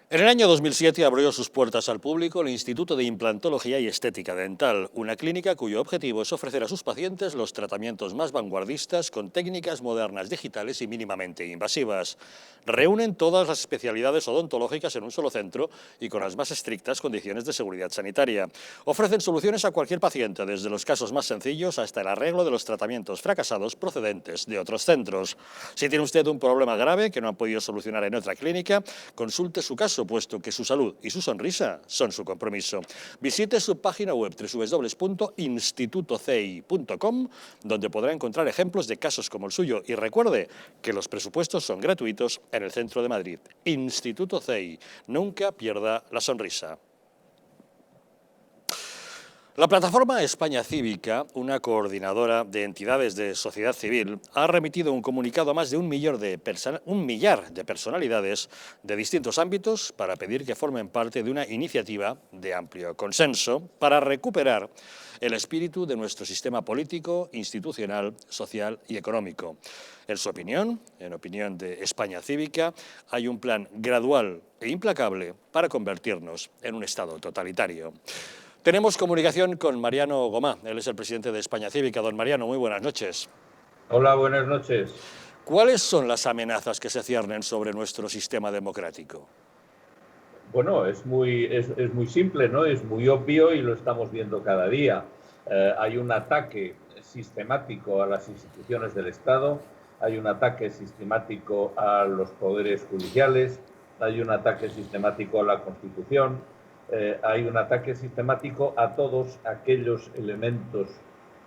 En el año 2007 abrió sus puertas al público el Instituto de Implantología y Estética Dental, una clínica cuyo objetivo es ofrecer a sus pacientes los tratamientos más vanguardistas con técnicas modernas, digitales y mínimamente invasivas. Reúnen todas las especialidades odontológicas en un solo centro y con las más estrictas condiciones de seguridad sanitaria. Ofrecen soluciones a cualquier paciente, desde los casos más sencillos hasta el arreglo de los tratamientos fracasados procedentes de otros centros. Si tiene usted un problema grave que no ha podido solucionar en otra clínica, consulte su caso, puesto que su salud y su sonrisa son su compromiso. Visite su página web www.institutocei.com, donde podrá encontrar ejemplos de casos como el suyo, y recuerde que los presupuestos son gratuitos en el centro de Madrid. Instituto CEI, nunca pierda la sonrisa. La plataforma España Cívica, una coordinadora de entidades de sociedad civil, ha remitido un comunicado a más de un millar de personalidades de distintos ámbitos para pedir que formen parte de una iniciativa de amplio consenso para recuperar el espíritu de nuestro sistema político, institucional, social y económico. En su opinión, en opinión de España Cívica, hay un plan gradual e implacable para convertirnos en un Estado totalitario. Tenemos comunicación con Mariano Gomá, él es el presidente de España Cívica. Don Mariano, muy buenas noches. Hola, buenas noches. ¿Cuáles son las amenazas que se ciernen sobre nuestro sistema democrático? Bueno, es muy simple, ¿no? Es muy obvio y lo estamos viendo cada día. Hay un ataque sistemático a las instituciones del Estado, hay un ataque sistemático a los poderes judiciales, hay un ataque sistemático a la Constitución, hay un ataque sistemático a todos aquellos elementos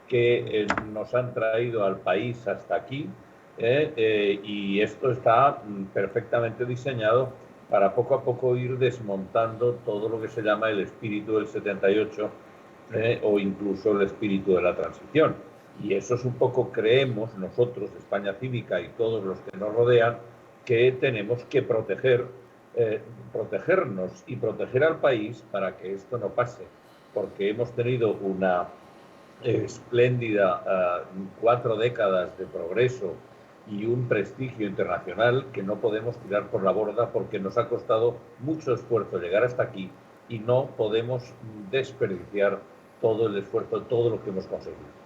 que nos han traído al país hasta aquí, y esto está perfectamente diseñado para poco a poco ir desmontando todo lo que se llama el espíritu del 78, o incluso el espíritu de la transición. Y eso es un poco, creemos nosotros, España Cívica y todos los que nos rodean, que tenemos que protegernos y proteger al país para que esto no pase, porque hemos tenido una espléndida 4 décadas de progreso y un prestigio internacional que no podemos tirar por la borda, porque nos ha costado mucho esfuerzo llegar hasta aquí y no podemos desperdiciar todo el esfuerzo, todo lo que hemos conseguido.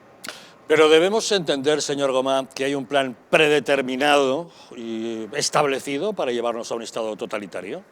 Pero debemos entender, señor Gomá, que hay un plan predeterminado y establecido para llevarnos a un Estado totalitario.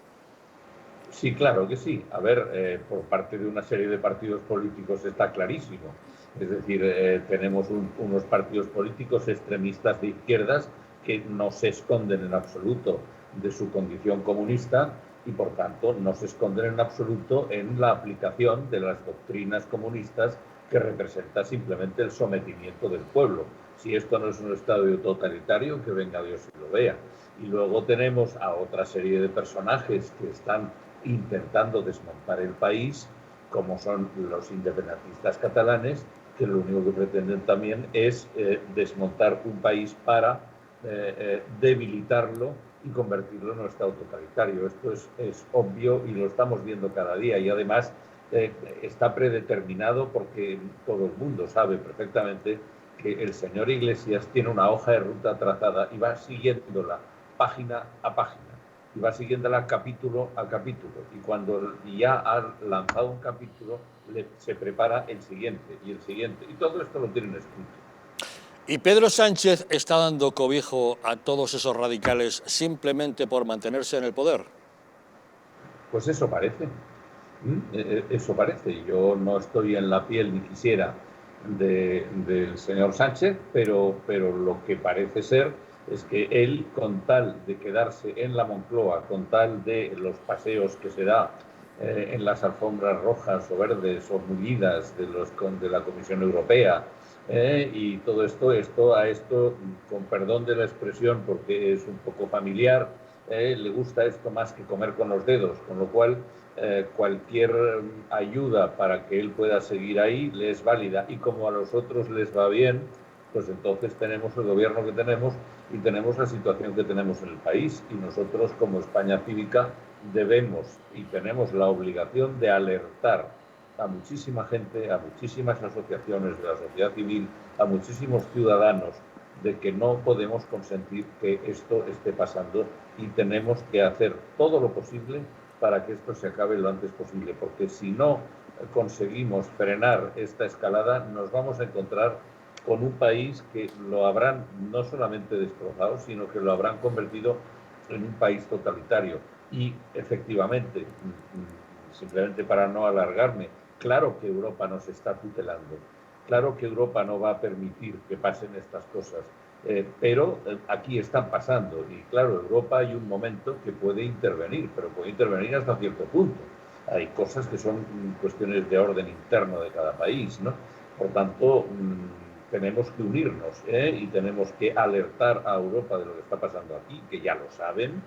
Sí, claro que sí. A ver, por parte de una serie de partidos políticos está clarísimo. Es decir, tenemos unos partidos políticos extremistas de izquierdas que no se esconden en absoluto de su condición comunista y, por tanto, no se esconden en absoluto en la aplicación de las doctrinas comunistas, que representa simplemente el sometimiento del pueblo. Si esto no es un Estado totalitario, que venga Dios y lo vea. Y luego tenemos a otra serie de personajes que están intentando desmontar el país, como son los independentistas catalanes, que lo único que pretenden también es desmontar un país para debilitarlo y convertirlo en un Estado totalitario. Esto es obvio y lo estamos viendo cada día, y además está predeterminado, porque todo el mundo sabe perfectamente que el señor Iglesias tiene una hoja de ruta trazada y va siguiéndola página a página, y va siguiéndola capítulo a capítulo, y cuando ya ha lanzado un capítulo se prepara el siguiente y el siguiente, y todo esto lo tienen escrito. ¿Y Pedro Sánchez está dando cobijo a todos esos radicales simplemente por mantenerse en el poder? Pues eso parece. Eso parece. Yo no estoy en la piel, ni quisiera, del señor Sánchez, pero lo que parece ser es que él, con tal de quedarse en la Moncloa, con tal de los paseos que se da en las alfombras rojas o verdes o mullidas de la Comisión Europea, y todo esto, con perdón de la expresión, porque es un poco familiar, le gusta esto más que comer con los dedos, con lo cual cualquier ayuda para que él pueda seguir ahí le es válida, y como a los otros les va bien, pues entonces tenemos el gobierno que tenemos y tenemos la situación que tenemos en el país, y nosotros, como España Cívica, debemos y tenemos la obligación de alertar a muchísima gente, a muchísimas asociaciones de la sociedad civil, a muchísimos ciudadanos, de que no podemos consentir que esto esté pasando, y tenemos que hacer todo lo posible para que esto se acabe lo antes posible, porque si no conseguimos frenar esta escalada, nos vamos a encontrar con un país que lo habrán no solamente destrozado, sino que lo habrán convertido en un país totalitario. Y efectivamente, simplemente para no alargarme, claro que Europa nos está tutelando, claro que Europa no va a permitir que pasen estas cosas, pero aquí están pasando y claro, Europa hay un momento que puede intervenir, pero puede intervenir hasta cierto punto. Hay cosas que son cuestiones de orden interno de cada país, ¿no? Por tanto, tenemos que unirnos y tenemos que alertar a Europa de lo que está pasando aquí, que ya lo saben,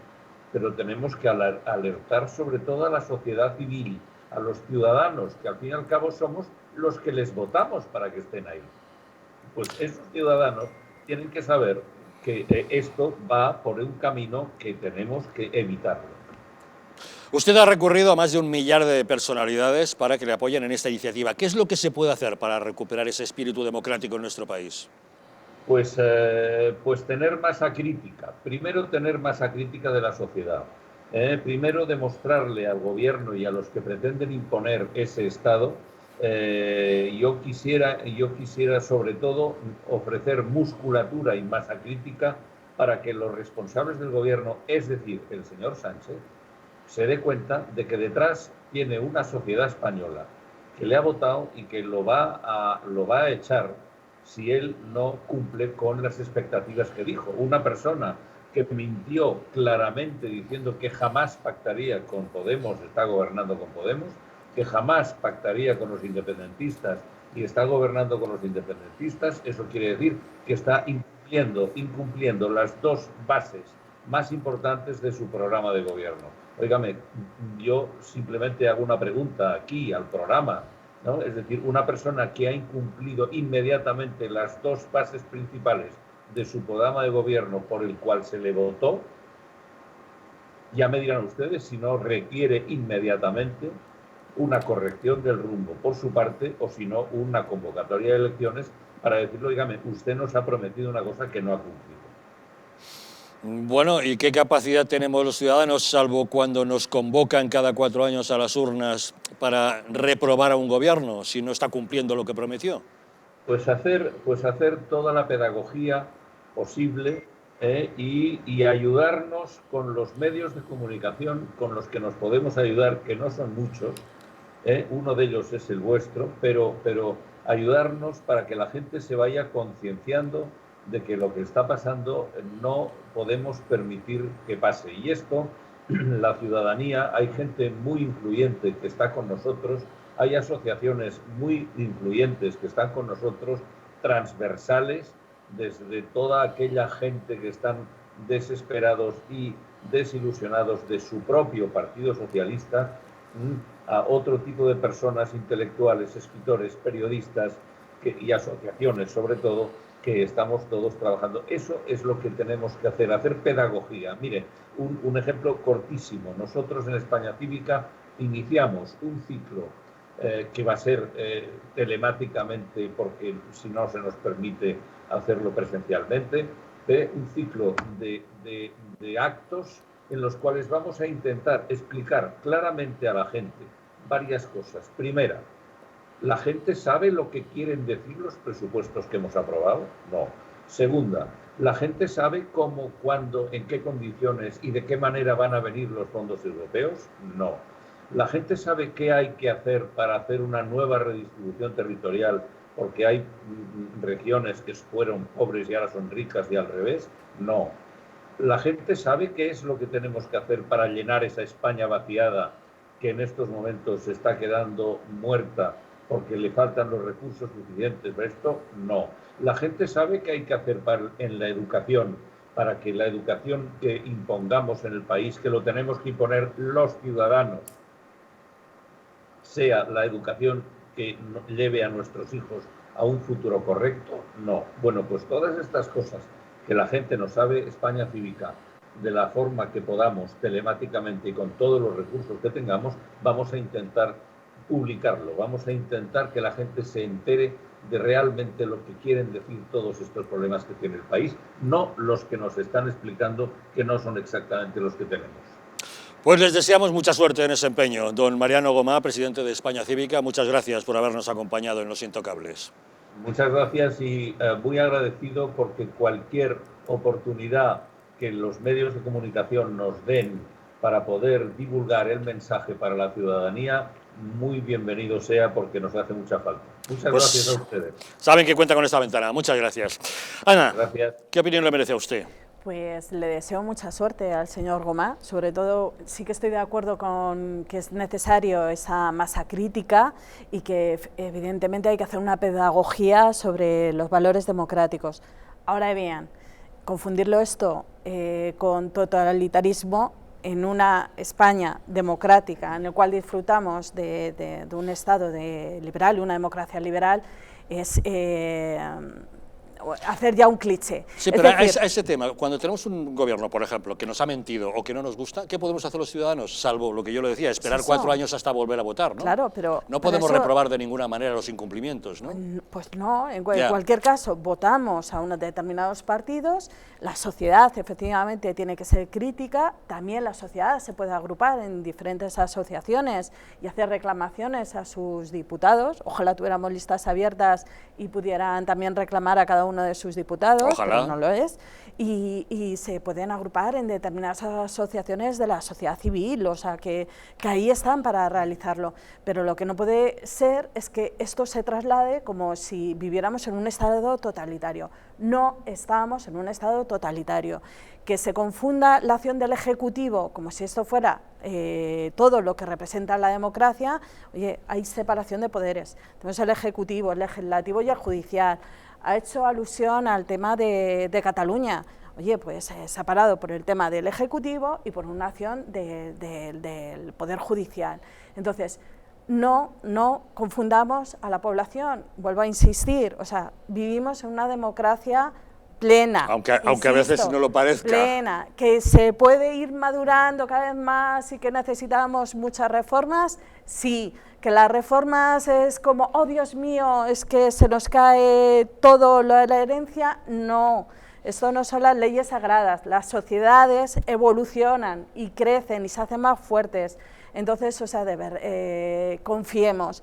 pero tenemos que alertar sobre todo a la sociedad civil, a los ciudadanos, que al fin y al cabo somos los que les votamos para que estén ahí. Pues esos ciudadanos tienen que saber que esto va por un camino que tenemos que evitarlo. Usted ha recurrido a más de 1 millar de personalidades para que le apoyen en esta iniciativa. ¿Qué es lo que se puede hacer para recuperar ese espíritu democrático en nuestro país? Pues tener masa crítica. Primero, tener masa crítica de la sociedad. Primero, demostrarle al gobierno y a los que pretenden imponer ese Estado. Yo quisiera sobre todo ofrecer musculatura y masa crítica para que los responsables del gobierno, es decir, el señor Sánchez, se dé cuenta de que detrás tiene una sociedad española que le ha votado y que lo va a echar si él no cumple con las expectativas que dijo. Una persona que mintió claramente diciendo que jamás pactaría con Podemos, está gobernando con Podemos, que jamás pactaría con los independentistas y está gobernando con los independentistas, eso quiere decir que está incumpliendo las dos bases más importantes de su programa de gobierno. Óigame, yo simplemente hago una pregunta aquí al programa, ¿no? Es decir, una persona que ha incumplido inmediatamente las dos bases principales de su programa de gobierno por el cual se le votó, ya me dirán ustedes si no requiere inmediatamente una corrección del rumbo por su parte o si no una convocatoria de elecciones para decirle, oígame, usted nos ha prometido una cosa que no ha cumplido. Bueno, ¿y qué capacidad tenemos los ciudadanos, salvo cuando nos convocan cada 4 años a las urnas para reprobar a un gobierno si no está cumpliendo lo que prometió? Pues hacer toda la pedagogía posible y ayudarnos con los medios de comunicación con los que nos podemos ayudar, que no son muchos, uno de ellos es el vuestro, pero ayudarnos para que la gente se vaya concienciando de que lo que está pasando no podemos permitir que pase. Y esto, la ciudadanía, hay gente muy influyente que está con nosotros, hay asociaciones muy influyentes que están con nosotros, transversales, desde toda aquella gente que están desesperados y desilusionados de su propio Partido Socialista, a otro tipo de personas intelectuales, escritores, periodistas y asociaciones, sobre todo, que estamos todos trabajando. Eso es lo que tenemos que hacer pedagogía. Mire, un ejemplo cortísimo. Nosotros en España Cívica iniciamos un ciclo que va a ser telemáticamente, porque si no se nos permite hacerlo presencialmente, un ciclo de actos en los cuales vamos a intentar explicar claramente a la gente varias cosas. Primera, ¿la gente sabe lo que quieren decir los presupuestos que hemos aprobado? No. Segunda, ¿la gente sabe cómo, cuándo, en qué condiciones y de qué manera van a venir los fondos europeos? No. ¿La gente sabe qué hay que hacer para hacer una nueva redistribución territorial? Porque hay regiones que fueron pobres y ahora son ricas y al revés. No. ¿La gente sabe qué es lo que tenemos que hacer para llenar esa España vaciada que en estos momentos se está quedando muerta porque le faltan los recursos suficientes para esto? No. ¿La gente sabe qué hay que hacer en la educación para que la educación que impongamos en el país, que lo tenemos que imponer los ciudadanos, sea la educación que lleve a nuestros hijos a un futuro correcto? No. Bueno, pues todas estas cosas que la gente no sabe, España Cívica, de la forma que podamos, telemáticamente y con todos los recursos que tengamos, vamos a intentar publicarlo, vamos a intentar que la gente se entere de realmente lo que quieren decir todos estos problemas que tiene el país, no los que nos están explicando que no son exactamente los que tenemos. Pues les deseamos mucha suerte en ese empeño. Don Mariano Gomá, presidente de España Cívica, muchas gracias por habernos acompañado en Los Intocables. Muchas gracias y muy agradecido porque cualquier oportunidad que los medios de comunicación nos den para poder divulgar el mensaje para la ciudadanía, muy bienvenido sea porque nos hace mucha falta. Muchas gracias a ustedes. Saben que cuenta con esta ventana. Muchas gracias. Ana, gracias. ¿Qué opinión le merece a usted? Pues le deseo mucha suerte al señor Gomá, sobre todo sí que estoy de acuerdo con que es necesario esa masa crítica y que evidentemente hay que hacer una pedagogía sobre los valores democráticos. Ahora bien, confundirlo esto con totalitarismo en una España democrática en el cual disfrutamos de un Estado liberal, una democracia liberal, es hacer ya un cliché. Sí, pero a ese tema, cuando tenemos un gobierno, por ejemplo, que nos ha mentido o que no nos gusta, ¿qué podemos hacer los ciudadanos? Salvo lo que yo le decía, esperar 4 años hasta volver a votar, ¿no? Claro, pero no podemos reprobar de ninguna manera los incumplimientos, ¿no? Pues no, en cualquier caso, votamos a unos determinados partidos, la sociedad efectivamente tiene que ser crítica, también la sociedad se puede agrupar en diferentes asociaciones y hacer reclamaciones a sus diputados, ojalá tuviéramos listas abiertas y pudieran también reclamar a cada uno de sus diputados, ojalá. Pero no lo es, y se pueden agrupar en determinadas asociaciones de la sociedad civil, o sea, que ahí están para realizarlo, pero lo que no puede ser es que esto se traslade como si viviéramos en un estado totalitario. No estamos en un estado totalitario. Que se confunda la acción del Ejecutivo como si esto fuera todo lo que representa la democracia. Oye, hay separación de poderes. Tenemos el Ejecutivo, el Legislativo y el Judicial. Ha hecho alusión al tema de Cataluña. Oye, pues separado por el tema del Ejecutivo y por una acción del Poder Judicial. Entonces, no confundamos a la población, vuelvo a insistir, o sea, vivimos en una democracia plena, aunque a veces no lo parezca. Plena, que se puede ir madurando cada vez más y que necesitamos muchas reformas, sí. Que las reformas es como, oh Dios mío, es que se nos cae todo lo de la herencia, no. Esto no son las leyes sagradas, las sociedades evolucionan y crecen y se hacen más fuertes. Entonces, o sea, confiemos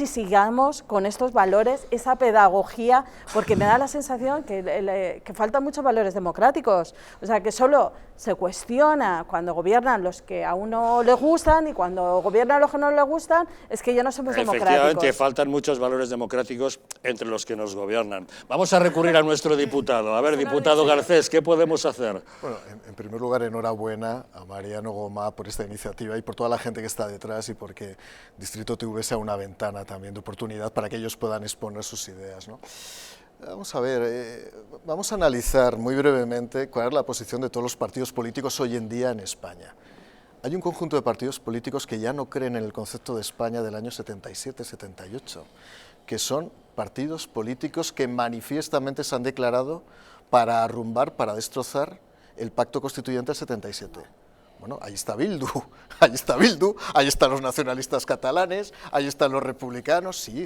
y sigamos con estos valores, esa pedagogía, porque me da la sensación que faltan muchos valores democráticos, o sea, que solo se cuestiona cuando gobiernan los que a uno le gustan y cuando gobiernan los que no le gustan, es que ya no somos democráticos. Efectivamente, faltan muchos valores democráticos entre los que nos gobiernan. Vamos a recurrir a nuestro diputado. A ver, diputado Garcés, ¿qué podemos hacer? Bueno, en primer lugar, enhorabuena a Mariano Gomá por esta iniciativa y por toda la gente que está detrás y porque Distrito TV sea una ventana también de oportunidad para que ellos puedan exponer sus ideas, ¿no? Vamos a ver, vamos a analizar muy brevemente cuál es la posición de todos los partidos políticos hoy en día en España. Hay un conjunto de partidos políticos que ya no creen en el concepto de España del año 77-78, que son partidos políticos que manifiestamente se han declarado para arrumbar, para destrozar el pacto constituyente del 77. Bueno, ahí está Bildu, ahí están los nacionalistas catalanes, ahí están los republicanos, sí,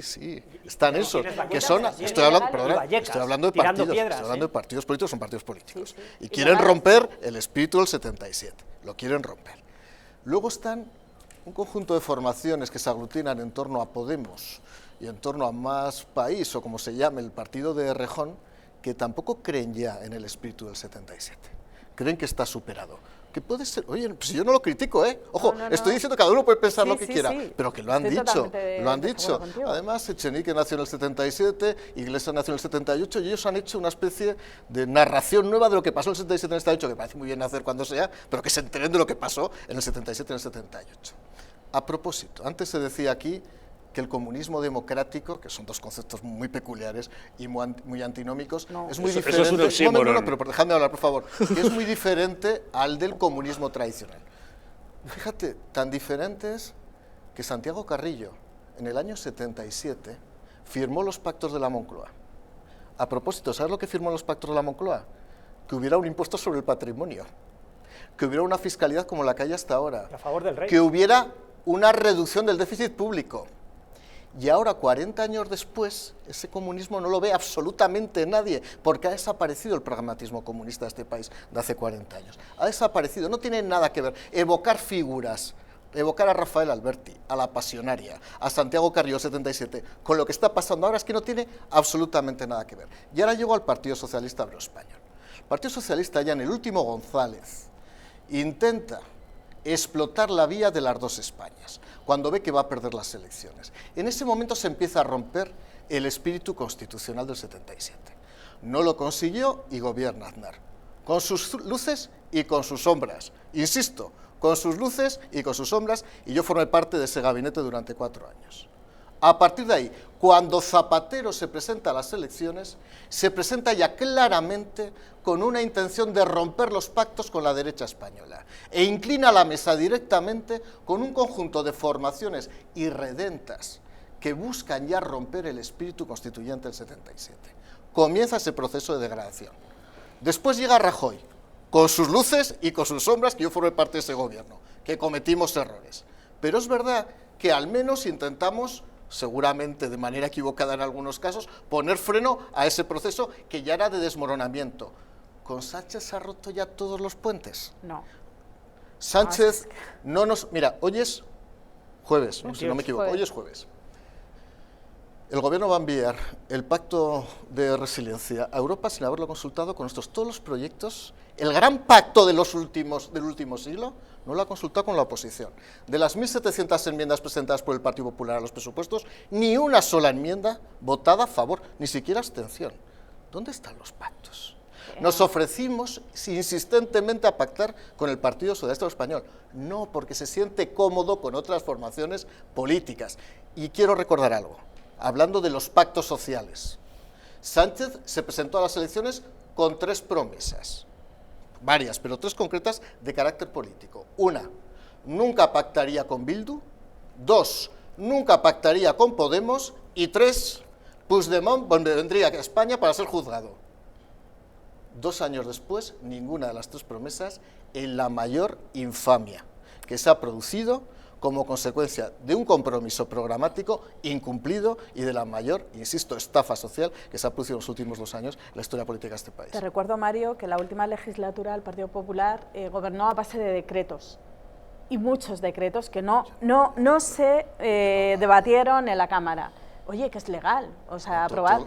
están esos, que son, estoy hablando de partidos políticos, son partidos políticos, y quieren romper el espíritu del 77, lo quieren romper. Luego están un conjunto de formaciones que se aglutinan en torno a Podemos y en torno a Más País, o como se llame, el partido de Errejón, que tampoco creen ya en el espíritu del 77, creen que está superado. Que puede ser, oye, pues yo no lo critico, ojo, estoy diciendo que cada uno puede pensar lo que quiera, pero que lo han dicho. Además, Echenique nació en el 77, Iglesias nació en el 78, y ellos han hecho una especie de narración nueva de lo que pasó en el 77 y en el 78, que parece muy bien hacer cuando sea, pero que se enteren de lo que pasó en el 77 y en el 78. A propósito, antes se decía aquí que el comunismo democrático, que son dos conceptos muy peculiares y muy antinómicos, es muy diferente. Eso es un oxímoron. Pero dejadme hablar, por favor. Que es muy diferente al del comunismo tradicional. Fíjate, tan diferente es que Santiago Carrillo, en el año 77, firmó los pactos de la Moncloa. A propósito, ¿sabes lo que firmó en los pactos de la Moncloa? Que hubiera un impuesto sobre el patrimonio, que hubiera una fiscalidad como la que hay hasta ahora, a favor del rey, que hubiera una reducción del déficit público, Y ahora, 40 años después, ese comunismo no lo ve absolutamente nadie, porque ha desaparecido el pragmatismo comunista de este país de hace 40 años. Ha desaparecido, no tiene nada que ver. Evocar figuras, evocar a Rafael Alberti, a la Pasionaria, a Santiago Carrillo 77, con lo que está pasando ahora es que no tiene absolutamente nada que ver. Y ahora llego al Partido Socialista Obrero Español. El Partido Socialista, ya en el último González, intenta explotar la vía de las dos Españas, cuando ve que va a perder las elecciones. En ese momento se empieza a romper el espíritu constitucional del 77. No lo consiguió y gobierna Aznar, con sus luces y con sus sombras. Insisto, con sus luces y con sus sombras, y yo formé parte de ese gabinete durante 4 años. A partir de ahí, cuando Zapatero se presenta a las elecciones, se presenta ya claramente con una intención de romper los pactos con la derecha española e inclina la mesa directamente con un conjunto de formaciones irredentas que buscan ya romper el espíritu constituyente del 77. Comienza ese proceso de degradación. Después llega Rajoy, con sus luces y con sus sombras, que yo formé parte de ese gobierno, que cometimos errores. Pero es verdad que al menos intentamos, seguramente de manera equivocada en algunos casos, poner freno a ese proceso que ya era de desmoronamiento. ¿Con Sánchez se ha roto ya todos los puentes? No. Sánchez no nos... Mira, hoy es jueves, ¿no? Si no me equivoco, hoy es jueves. El gobierno va a enviar el pacto de resiliencia a Europa sin haberlo consultado con todos los proyectos. El gran pacto del último siglo no lo ha consultado con la oposición. De las 1.700 enmiendas presentadas por el Partido Popular a los presupuestos, ni una sola enmienda votada a favor, ni siquiera abstención. ¿Dónde están los pactos? Nos ofrecimos insistentemente a pactar con el Partido Socialista Español. No, porque se siente cómodo con otras formaciones políticas. Y quiero recordar algo. Hablando de los pactos sociales, Sánchez se presentó a las elecciones con 3 promesas, varias, pero 3 concretas de carácter político. 1, nunca pactaría con Bildu. 2, nunca pactaría con Podemos. Y 3, Puigdemont vendría a España para ser juzgado. 2 años después, ninguna de las 3 promesas, en la mayor infamia que se ha producido como consecuencia de un compromiso programático incumplido y de la mayor, insisto, estafa social que se ha producido en los últimos 2 años en la historia política de este país. Te recuerdo, Mario, que la última legislatura el Partido Popular gobernó a base de decretos, y muchos decretos que no se debatieron en la Cámara. Oye, que es legal, o sea, aprobar.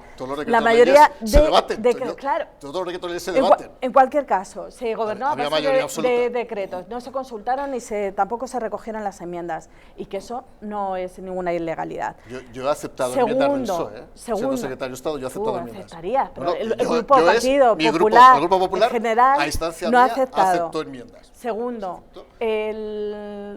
La mayoría de claro. Todos los decretos se debaten. En cualquier caso, se gobernó a base de decretos, no se consultaron y tampoco se recogieron las enmiendas, y que eso no es ninguna ilegalidad. Yo he aceptado enmiendas del PSOE, siendo secretario de Estado, yo he aceptado enmiendas. Aceptarías, pero el Partido Popular, el Grupo Popular, en general, a instancia no ha mía, aceptado. aceptó enmiendas. Segundo,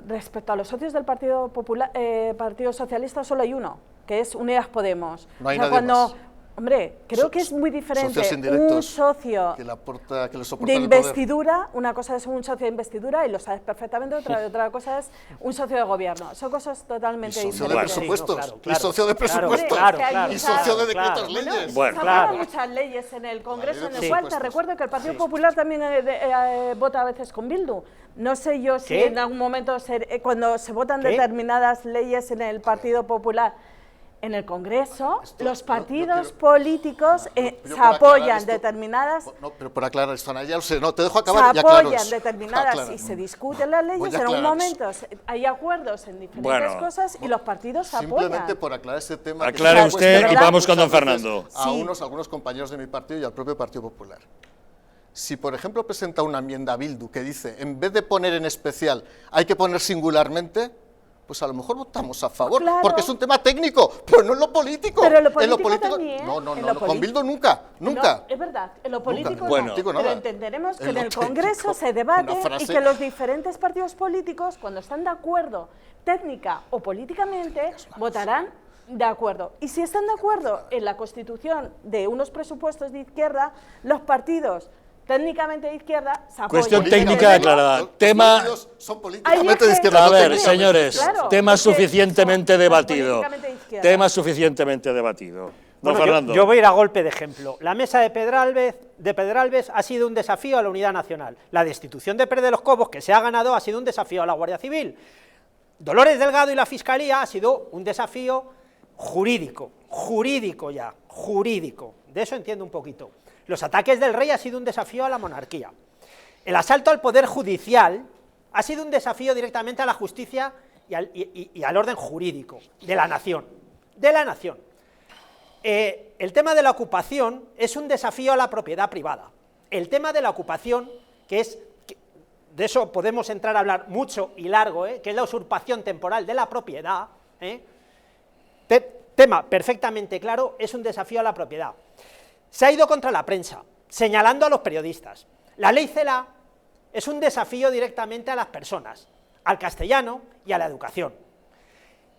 respecto a los socios del Partido Popular, Partido Socialista, solo hay uno, que es Unidas Podemos. No hay nadie más. Hombre, creo que es muy diferente un socio que le soporta de investidura, una cosa es un socio de investidura y lo sabes perfectamente, otra cosa es un socio de gobierno. Son cosas totalmente diferentes. Socio de presupuestos, y socio de presupuestos, y socio de decretos leyes. Bueno, se aprueban muchas leyes en el Congreso, en el cual te recuerdo que el Partido Popular también vota a veces con Bildu. No sé yo si en algún momento, cuando se votan determinadas leyes en el Partido Popular, en el Congreso, los partidos políticos se apoyan determinadas... No, pero por aclarar esto, Ana, ya lo sé, no, te dejo acabar y aclaro eso. Se apoyan determinadas y se discuten las leyes, en un momento hay acuerdos en diferentes cosas y los partidos se apoyan. Simplemente por aclarar ese tema... Aclare usted y vamos con don Fernando. A algunos compañeros de mi partido y al propio Partido Popular. Si, por ejemplo, presenta una enmienda a Bildu que dice, en vez de poner en especial, hay que poner singularmente... pues a lo mejor votamos a favor, porque es un tema técnico, pero no en lo político. Pero en lo político también. No, con Bildu nunca. No, es verdad, en lo político no. Pero entenderemos que en el Congreso se debate y que los diferentes partidos políticos, cuando están de acuerdo técnica o políticamente, votarán de acuerdo. Y si están de acuerdo en la constitución de unos presupuestos de izquierda, los partidos técnicamente de izquierda se apoyan. Cuestión técnica aclarada. Tema. Son políticamente de izquierda. A ver, señores, tema suficientemente debatido. Tema suficientemente debatido. Don Fernando. Yo voy a ir a golpe de ejemplo. La mesa de Pedralbes ha sido un desafío a la unidad nacional. La destitución de Pérez de los Cobos, que se ha ganado, ha sido un desafío a la Guardia Civil. Dolores Delgado y la Fiscalía ha sido un desafío jurídico ya, jurídico, de eso entiendo un poquito. Los ataques del rey ha sido un desafío a la monarquía. El asalto al poder judicial ha sido un desafío directamente a la justicia y al orden jurídico de la nación. El tema de la ocupación es un desafío a la propiedad privada. El tema de la ocupación, de eso podemos entrar a hablar mucho y largo, que es la usurpación temporal de la propiedad, tema perfectamente claro, es un desafío a la propiedad. Se ha ido contra la prensa, señalando a los periodistas. La ley Celaá es un desafío directamente a las personas, al castellano y a la educación.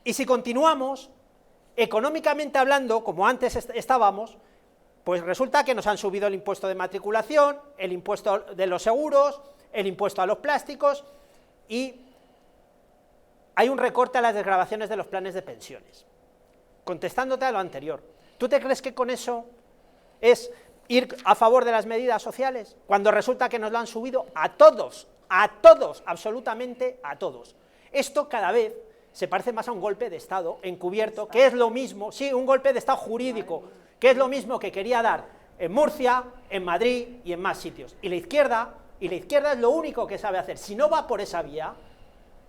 Y si continuamos, económicamente hablando, como antes estábamos, pues resulta que nos han subido el impuesto de matriculación, el impuesto de los seguros, el impuesto a los plásticos, y hay un recorte a las desgravaciones de los planes de pensiones. Contestándote a lo anterior, ¿tú te crees que con eso es ir a favor de las medidas sociales, cuando resulta que nos lo han subido a todos, absolutamente a todos? Esto cada vez se parece más a un golpe de Estado encubierto, que es lo mismo, sí, un golpe de Estado jurídico, que es lo mismo que quería dar en Murcia, en Madrid y en más sitios. Y la izquierda es lo único que sabe hacer. Si no va por esa vía,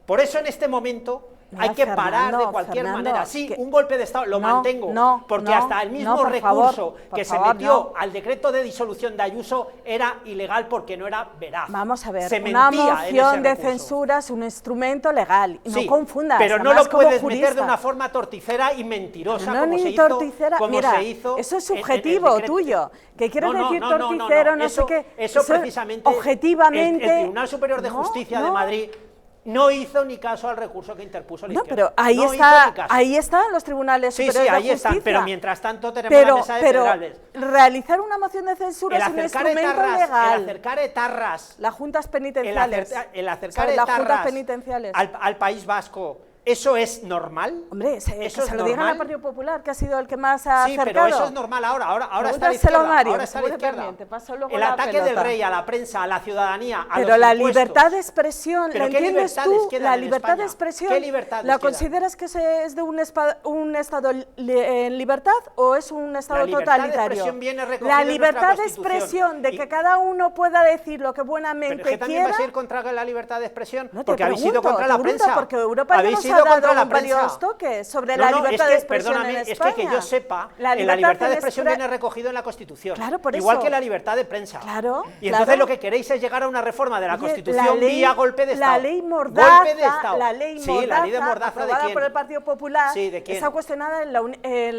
por eso en este momento hay que parar de cualquier manera. Sí, un golpe de Estado, lo mantengo, porque hasta el mismo recurso que se metió al decreto de disolución de Ayuso era ilegal porque no era veraz. Vamos a ver, se una mentía moción en de ese recurso. censura es un instrumento legal, y Sí, no confundas. pero no además, lo puedes como meter de jurista. una forma torticera y mentirosa, No, como ni se hizo, torticera. como Mira, se hizo eso es en el subjetivo decreto. tuyo. ¿Qué quieres decir no, torticero? No eso, sé qué. Eso precisamente, objetivamente. el Tribunal Superior de Justicia de Madrid no hizo ni caso al recurso que interpuso la No, izquierda. pero ahí están los tribunales superiores de ahí justicia. están, pero mientras tanto tenemos la mesa de Pedralbes. Realizar una moción de censura es un instrumento legal. El acercar etarras, Las juntas penitenciales. el acercar Las juntas etarras penitenciales. al País Vasco, ¿eso es normal? Hombre, ¿Eso que es se lo digan normal? al Partido Popular, que ha sido el que más ha Sí, acercado. pero eso es normal ahora está la Pregúntaselo izquierda. a Mario, Ahora está la seguro izquierda. también, te paso luego El la ataque del pelota. rey a la prensa, a la ciudadanía, a Pero los la impuestos. libertad de expresión, ¿Pero ¿la qué entiendes libertades tú? quedan La en libertad España? de expresión, ¿Qué libertades ¿la quedan? consideras que es de un Estado en libertad o es un Estado La libertad de totalitario? expresión viene recogida La en libertad nuestra de Constitución. expresión, de Y- que cada uno pueda decir lo que Pero buenamente es que también quiera. vais a ir contra la libertad de expresión, No, te porque habéis ido pregunto, contra te la pregunto, prensa. porque Europa ya habéis nos ido ha contra dado la varios prensa. toques sobre No, la no, libertad es de que, expresión perdóname, en es que España. yo sepa, La la libertad de en expresión expresión- viene recogido en la Constitución. Claro, por igual eso. que la libertad de prensa. Claro, Y entonces claro. lo que queréis es llegar a una reforma de la Oye, Constitución vía golpe de Estado. La ley Mordaza, Golpe de Estado. la ley Sí, Mordaza, la ley de Mordaza, ¿de aprobada quién? por el Partido Popular, Sí, ¿de quién? está cuestionada en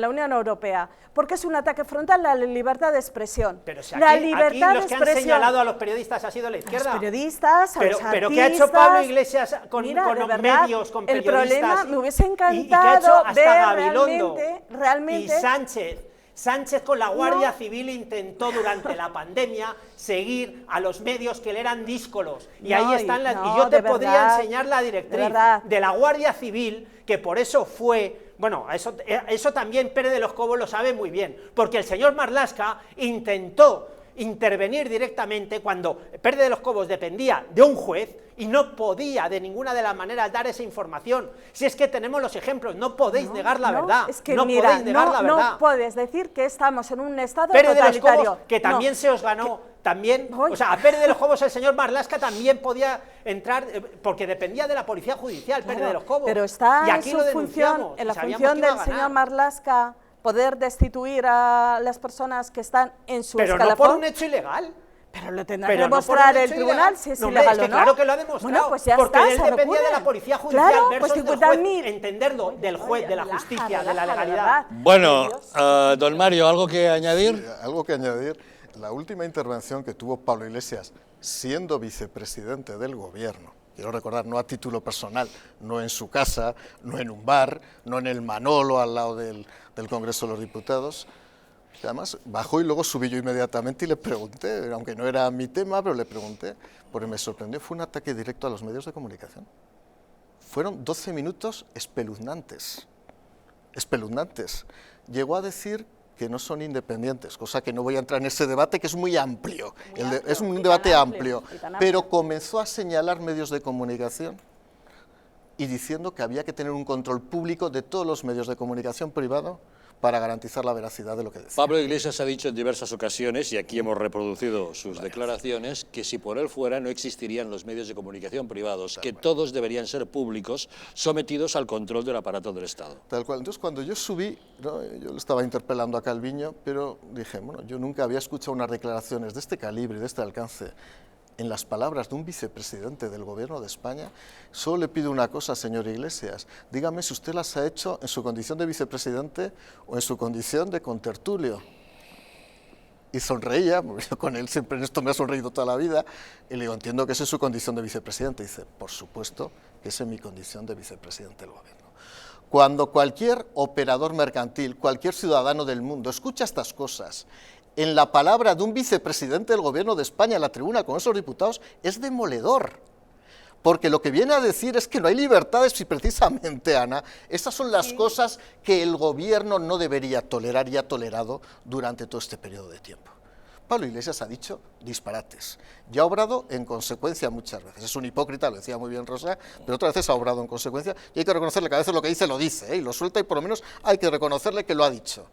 la Unión Europea, porque es un ataque frontal a la libertad de expresión. Pero si la aquí libertad los de que han expresión. señalado a los periodistas ha sido la A los izquierda. periodistas, a los Pero artistas. ¿qué ha hecho Pablo Iglesias con Mira, de los verdad, medios, con el periodistas? problema, me hubiese ¿Y qué ha hecho encantado hasta ver Gabilondo? realmente Y Sánchez con la Guardia No. Civil intentó durante la pandemia seguir a los medios que le eran díscolos. Y No, ahí están las... no, y yo te de podría verdad, enseñar la de directriz verdad. de la Guardia Civil, que por eso fue... Bueno, eso también Pérez de los Cobos lo sabe muy bien, porque el señor Marlaska intentó intervenir directamente cuando Pérez de los Cobos dependía de un juez y no podía de ninguna de las maneras dar esa información. Si es que tenemos los ejemplos, no podéis negar la verdad. Es que no mira, podéis negar la verdad. no puedes decir que estamos en un Estado Pérez de los totalitario. Cobos, que también se os ganó, también, Voy. o sea, a Pérez de los Cobos el señor Marlaska también podía entrar, porque dependía de la Policía Judicial, Pérez de los Cobos. Pero está y en aquí su lo función, denunciamos, en la y sabíamos función que iba a del señor ganar. Marlaska, poder destituir a las personas que están en su Pero no escalafón. por un hecho ilegal. Pero lo tendrá Pero que no por demostrar un el hecho tribunal ilegal. si es No, hombre, ilegal es que o no. claro que lo ha demostrado, Bueno, pues ya porque está, él se dependía de recurre. la Policía Judicial Claro, versus pues del 50.000. juez, entenderlo, del juez, de la Relaja, justicia, de la relaja, legalidad. verdad. Bueno, don Mario, ¿algo que añadir? Sí, algo que añadir. La última intervención que tuvo Pablo Iglesias siendo vicepresidente del gobierno, quiero recordar, no a título personal, no en su casa, no en un bar, no en el Manolo al lado del Congreso de los Diputados. Y además bajó y luego subí yo inmediatamente y le pregunté, aunque no era mi tema, pero le pregunté, porque me sorprendió, fue un ataque directo a los medios de comunicación. Fueron 12 minutos espeluznantes, espeluznantes. Llegó a decir que no son independientes, cosa que no voy a entrar en ese debate, que es muy amplio, es un debate amplio, pero comenzó a señalar medios de comunicación y diciendo que había que tener un control público de todos los medios de comunicación privado para garantizar la veracidad de lo que decía. Pablo Iglesias ha dicho en diversas ocasiones, y aquí hemos reproducido sus declaraciones, que si por él fuera no existirían los medios de comunicación privados, que todos deberían ser públicos, sometidos al control del aparato del Estado. Tal cual. Entonces, cuando yo subí, ¿no?, yo le estaba interpelando a Calviño, pero dije, bueno, yo nunca había escuchado unas declaraciones de este calibre, de este alcance, en las palabras de un vicepresidente del Gobierno de España. Solo le pido una cosa, señor Iglesias, dígame si usted las ha hecho en su condición de vicepresidente o en su condición de contertulio. Y sonreía, yo con él siempre en esto me ha sonreído toda la vida, y le digo, entiendo que esa es su condición de vicepresidente. Y dice, por supuesto que esa es mi condición de vicepresidente del Gobierno. Cuando cualquier operador mercantil, cualquier ciudadano del mundo escucha estas cosas en la palabra de un vicepresidente del Gobierno de España en la tribuna con esos diputados, es demoledor. Porque lo que viene a decir es que no hay libertades y precisamente, Ana, esas son las cosas que el Gobierno no debería tolerar y ha tolerado durante todo este periodo de tiempo. Pablo Iglesias ha dicho disparates y ha obrado en consecuencia muchas veces. Es un hipócrita, lo decía muy bien Rosa, pero otras veces ha obrado en consecuencia y hay que reconocerle que a veces lo que dice lo dice, y lo suelta, y por lo menos hay que reconocerle que lo ha dicho.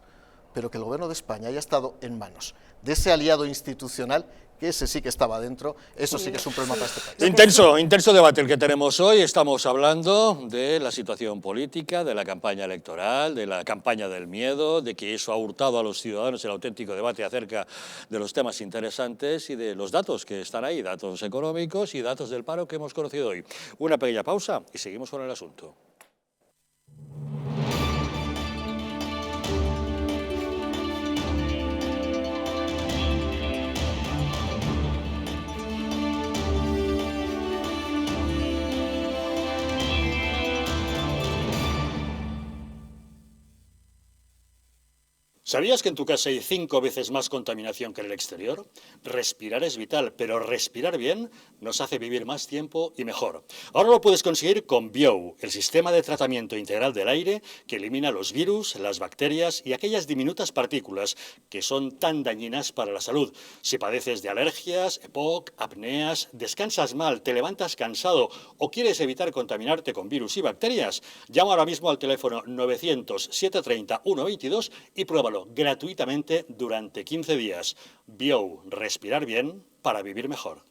Pero que el Gobierno de España haya estado en manos de ese aliado institucional, que ese sí que estaba dentro, eso sí que es un problema para este país. Intenso debate el que tenemos hoy. Estamos hablando de la situación política, de la campaña electoral, de la campaña del miedo, de que eso ha hurtado a los ciudadanos el auténtico debate acerca de los temas interesantes y de los datos que están ahí, datos económicos y datos del paro que hemos conocido hoy. Una pequeña pausa y seguimos con el asunto. ¿Sabías que en tu casa hay 5 veces más contaminación que en el exterior? Respirar es vital, pero respirar bien nos hace vivir más tiempo y mejor. Ahora lo puedes conseguir con Biou, el sistema de tratamiento integral del aire que elimina los virus, las bacterias y aquellas diminutas partículas que son tan dañinas para la salud. Si padeces de alergias, EPOC, apneas, descansas mal, te levantas cansado o quieres evitar contaminarte con virus y bacterias, llama ahora mismo al teléfono 900-730-122 y pruébalo gratuitamente durante 15 días. Biou, respirar bien para vivir mejor.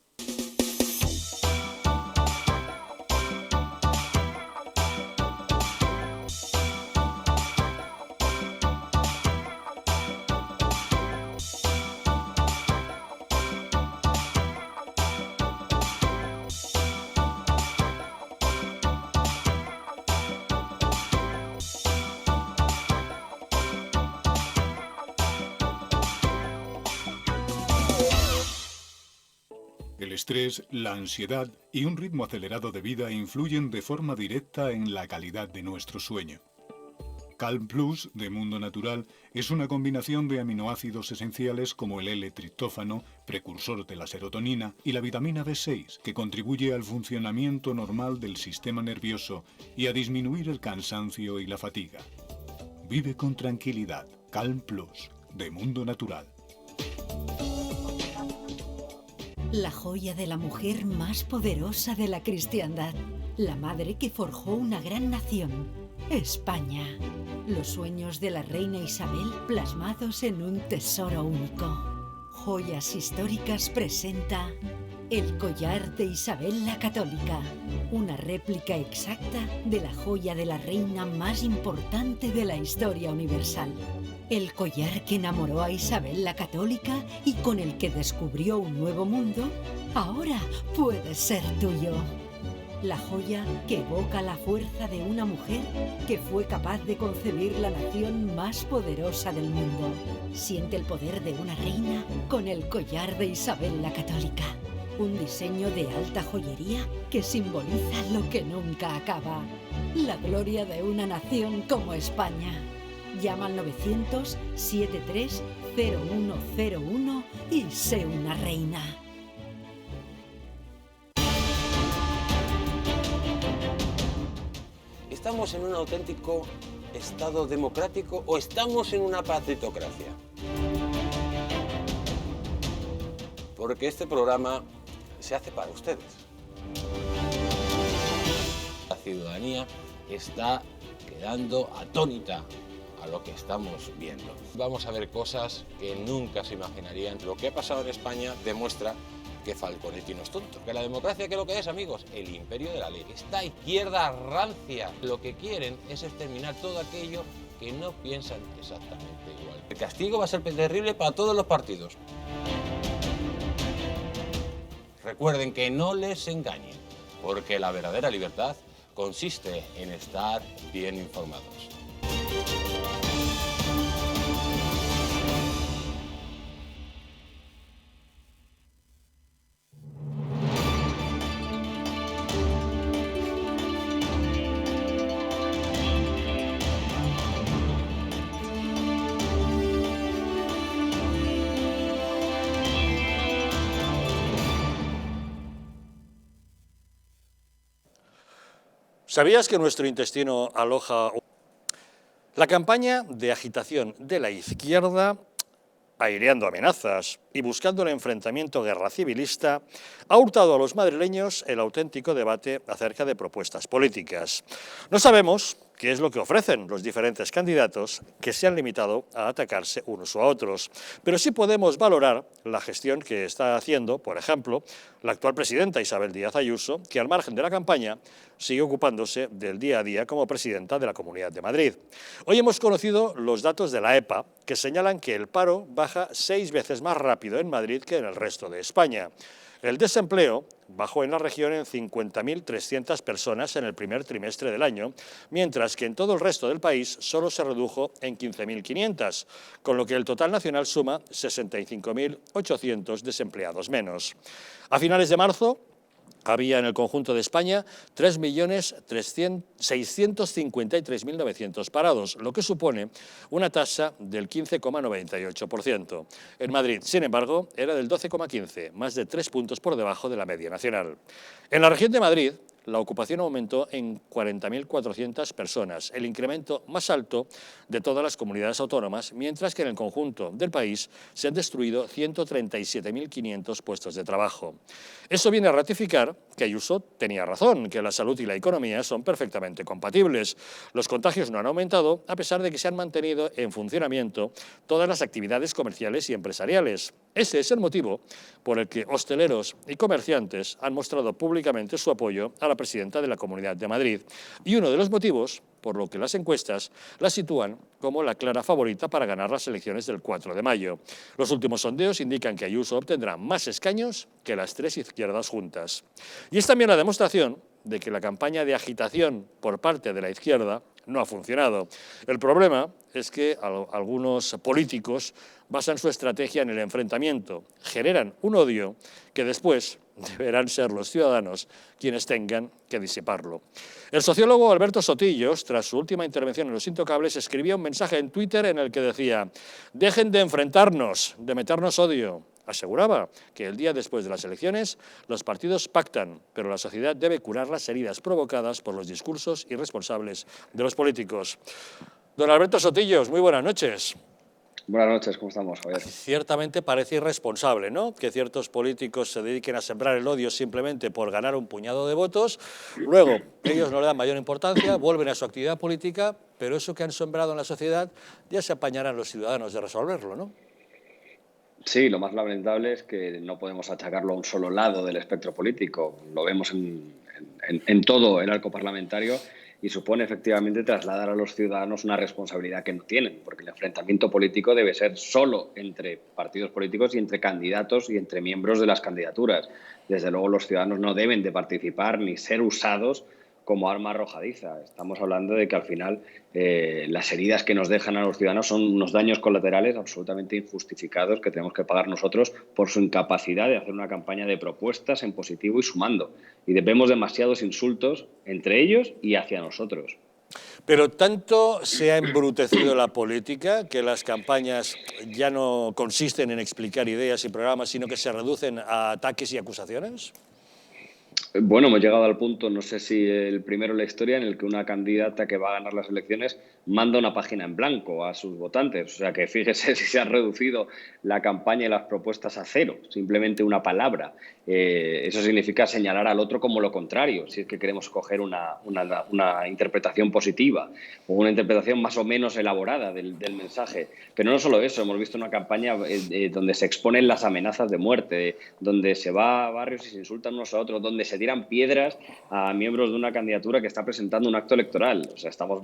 El estrés, la ansiedad y un ritmo acelerado de vida influyen de forma directa en la calidad de nuestro sueño. Calm Plus de Mundo Natural es una combinación de aminoácidos esenciales como el L-triptófano, precursor de la serotonina, y la vitamina B6, que contribuye al funcionamiento normal del sistema nervioso y a disminuir el cansancio y la fatiga. Vive con tranquilidad. Calm Plus de Mundo Natural. La joya de la mujer más poderosa de la cristiandad, la madre que forjó una gran nación, España. Los sueños de la reina Isabel plasmados en un tesoro único. Joyas Históricas presenta el collar de Isabel la Católica, una réplica exacta de la joya de la reina más importante de la historia universal. El collar que enamoró a Isabel la Católica y con el que descubrió un nuevo mundo, ahora puede ser tuyo. La joya que evoca la fuerza de una mujer que fue capaz de concebir la nación más poderosa del mundo. Siente el poder de una reina con el collar de Isabel la Católica. Un diseño de alta joyería que simboliza lo que nunca acaba. La gloria de una nación como España. Llama al 900-730101 y sé una reina. ¿Estamos en un auténtico Estado democrático o estamos en una partitocracia? Porque este programa se hace para ustedes. La ciudadanía está quedando atónita a lo que estamos viendo. Vamos a ver cosas que nunca se imaginarían. Lo que ha pasado en España demuestra que Falconetti no es tonto. Que la democracia, ¿qué es lo que es, amigos? El imperio de la ley. Esta izquierda rancia lo que quieren es exterminar todo aquello que no piensan exactamente igual. El castigo va a ser terrible para todos los partidos. Recuerden que no les engañen, porque la verdadera libertad consiste en estar bien informados. ¿Sabías que nuestro intestino aloja la campaña de agitación de la izquierda, aireando amenazas y buscando el enfrentamiento guerra civilista, ha hurtado a los madrileños el auténtico debate acerca de propuestas políticas? No sabemos qué es lo que ofrecen los diferentes candidatos, que se han limitado a atacarse unos a otros, pero sí podemos valorar la gestión que está haciendo, por ejemplo, la actual presidenta Isabel Díaz Ayuso, que al margen de la campaña sigue ocupándose del día a día como presidenta de la Comunidad de Madrid. Hoy hemos conocido los datos de la EPA, que señalan que el paro baja 6 veces más rápido en Madrid que en el resto de España. El desempleo bajó en la región en 50.300 personas en el primer trimestre del año, mientras que en todo el resto del país solo se redujo en 15.500, con lo que el total nacional suma 65.800 desempleados menos. A finales de marzo, había en el conjunto de España 3.653.900 parados, lo que supone una tasa del 15,98%. En Madrid, sin embargo, era del 12,15%, más de 3 puntos por debajo de la media nacional. En la región de Madrid, la ocupación aumentó en 40.400 personas, el incremento más alto de todas las comunidades autónomas, mientras que en el conjunto del país se han destruido 137.500 puestos de trabajo. Eso viene a ratificar que Ayuso tenía razón, que la salud y la economía son perfectamente compatibles. Los contagios no han aumentado, a pesar de que se han mantenido en funcionamiento todas las actividades comerciales y empresariales. Ese es el motivo por el que hosteleros y comerciantes han mostrado públicamente su apoyo a la presidenta de la Comunidad de Madrid, y uno de los motivos por lo que las encuestas la sitúan como la clara favorita para ganar las elecciones del 4 de mayo. Los últimos sondeos indican que Ayuso obtendrá más escaños que las 3 izquierdas juntas. Y es también la demostración de que la campaña de agitación por parte de la izquierda no ha funcionado. El problema es que algunos políticos basan su estrategia en el enfrentamiento, generan un odio que después deberán ser los ciudadanos quienes tengan que disiparlo. El sociólogo Alberto Sotillos, tras su última intervención en Los Intocables, escribía un mensaje en Twitter en el que decía: «Dejen de enfrentarnos, de meternos odio». Aseguraba que el día después de las elecciones los partidos pactan, pero la sociedad debe curar las heridas provocadas por los discursos irresponsables de los políticos. Don Alberto Sotillos, muy buenas noches. Buenas noches, ¿cómo estamos, Javier? Ciertamente parece irresponsable, ¿no?, que ciertos políticos se dediquen a sembrar el odio simplemente por ganar un puñado de votos, luego ellos no le dan mayor importancia, vuelven a su actividad política, pero eso que han sembrado en la sociedad ya se apañarán los ciudadanos de resolverlo, ¿no? Sí, lo más lamentable es que no podemos achacarlo a un solo lado del espectro político. Lo vemos en todo el arco parlamentario y supone efectivamente trasladar a los ciudadanos una responsabilidad que no tienen, porque el enfrentamiento político debe ser solo entre partidos políticos y entre candidatos y entre miembros de las candidaturas. Desde luego los ciudadanos no deben de participar ni ser usados como arma arrojadiza. Estamos hablando de que al final las heridas que nos dejan a los ciudadanos son unos daños colaterales absolutamente injustificados que tenemos que pagar nosotros por su incapacidad de hacer una campaña de propuestas en positivo y sumando. Y vemos demasiados insultos entre ellos y hacia nosotros. Pero tanto se ha embrutecido la política que las campañas ya no consisten en explicar ideas y programas, sino que se reducen a ataques y acusaciones. Bueno, hemos llegado al punto, no sé si el primero en la historia, en el que una candidata que va a ganar las elecciones manda una página en blanco a sus votantes. O sea que fíjese si se ha reducido la campaña y las propuestas a cero, simplemente una palabra. eso significa señalar al otro como lo contrario, si es que queremos coger una interpretación positiva o una interpretación más o menos elaborada del mensaje. Pero no solo eso, hemos visto una campaña donde se exponen las amenazas de muerte, donde se va a barrios y se insultan unos a otros, donde se tiran piedras a miembros de una candidatura que está presentando un acto electoral. O sea, estamos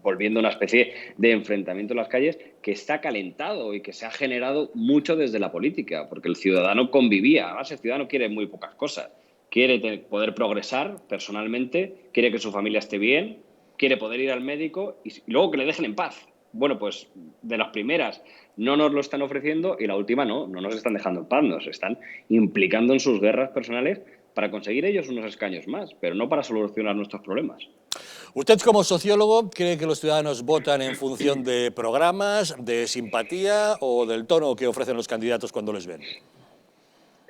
volviendo a una especie de enfrentamiento en las calles que está calentado y que se ha generado mucho desde la política, porque el ciudadano convivía. Además, el ciudadano quiere muy pocas cosas. Quiere poder progresar personalmente, quiere que su familia esté bien, quiere poder ir al médico y luego que le dejen en paz. Bueno, pues de las primeras no nos lo están ofreciendo y la última no nos están dejando en paz, nos están implicando en sus guerras personales para conseguir ellos unos escaños más, pero no para solucionar nuestros problemas. ¿Usted como sociólogo cree que los ciudadanos votan en función de programas, de simpatía o del tono que ofrecen los candidatos cuando les ven?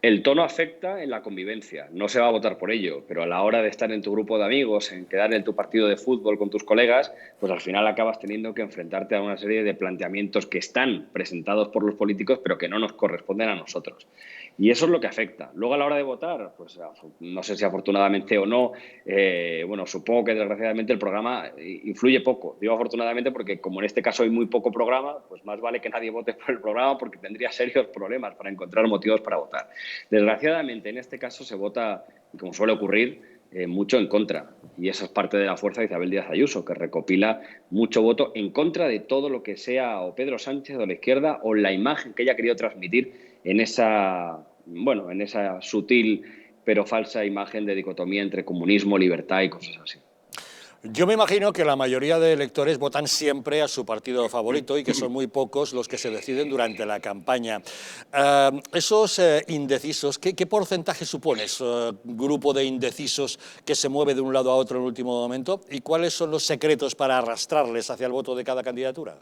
El tono afecta en la convivencia, no se va a votar por ello, pero a la hora de estar en tu grupo de amigos, en quedar en tu partido de fútbol con tus colegas, pues al final acabas teniendo que enfrentarte a una serie de planteamientos que están presentados por los políticos, pero que no nos corresponden a nosotros. Y eso es lo que afecta. Luego a la hora de votar, pues no sé si afortunadamente o no, bueno, supongo que desgraciadamente el programa influye poco. Digo afortunadamente porque como en este caso hay muy poco programa, pues más vale que nadie vote por el programa porque tendría serios problemas para encontrar motivos para votar. Desgraciadamente en este caso se vota, como suele ocurrir, mucho en contra. Y eso es parte de la fuerza de Isabel Díaz Ayuso, que recopila mucho voto en contra de todo lo que sea o Pedro Sánchez o la izquierda o la imagen que ella ha querido transmitir en esa sutil pero falsa imagen de dicotomía entre comunismo, libertad y cosas así. Yo me imagino que la mayoría de electores votan siempre a su partido favorito y que son muy pocos los que se deciden durante la campaña. Esos indecisos, ¿qué porcentaje supone ese grupo de indecisos que se mueve de un lado a otro en el último momento? ¿Y cuáles son los secretos para arrastrarles hacia el voto de cada candidatura?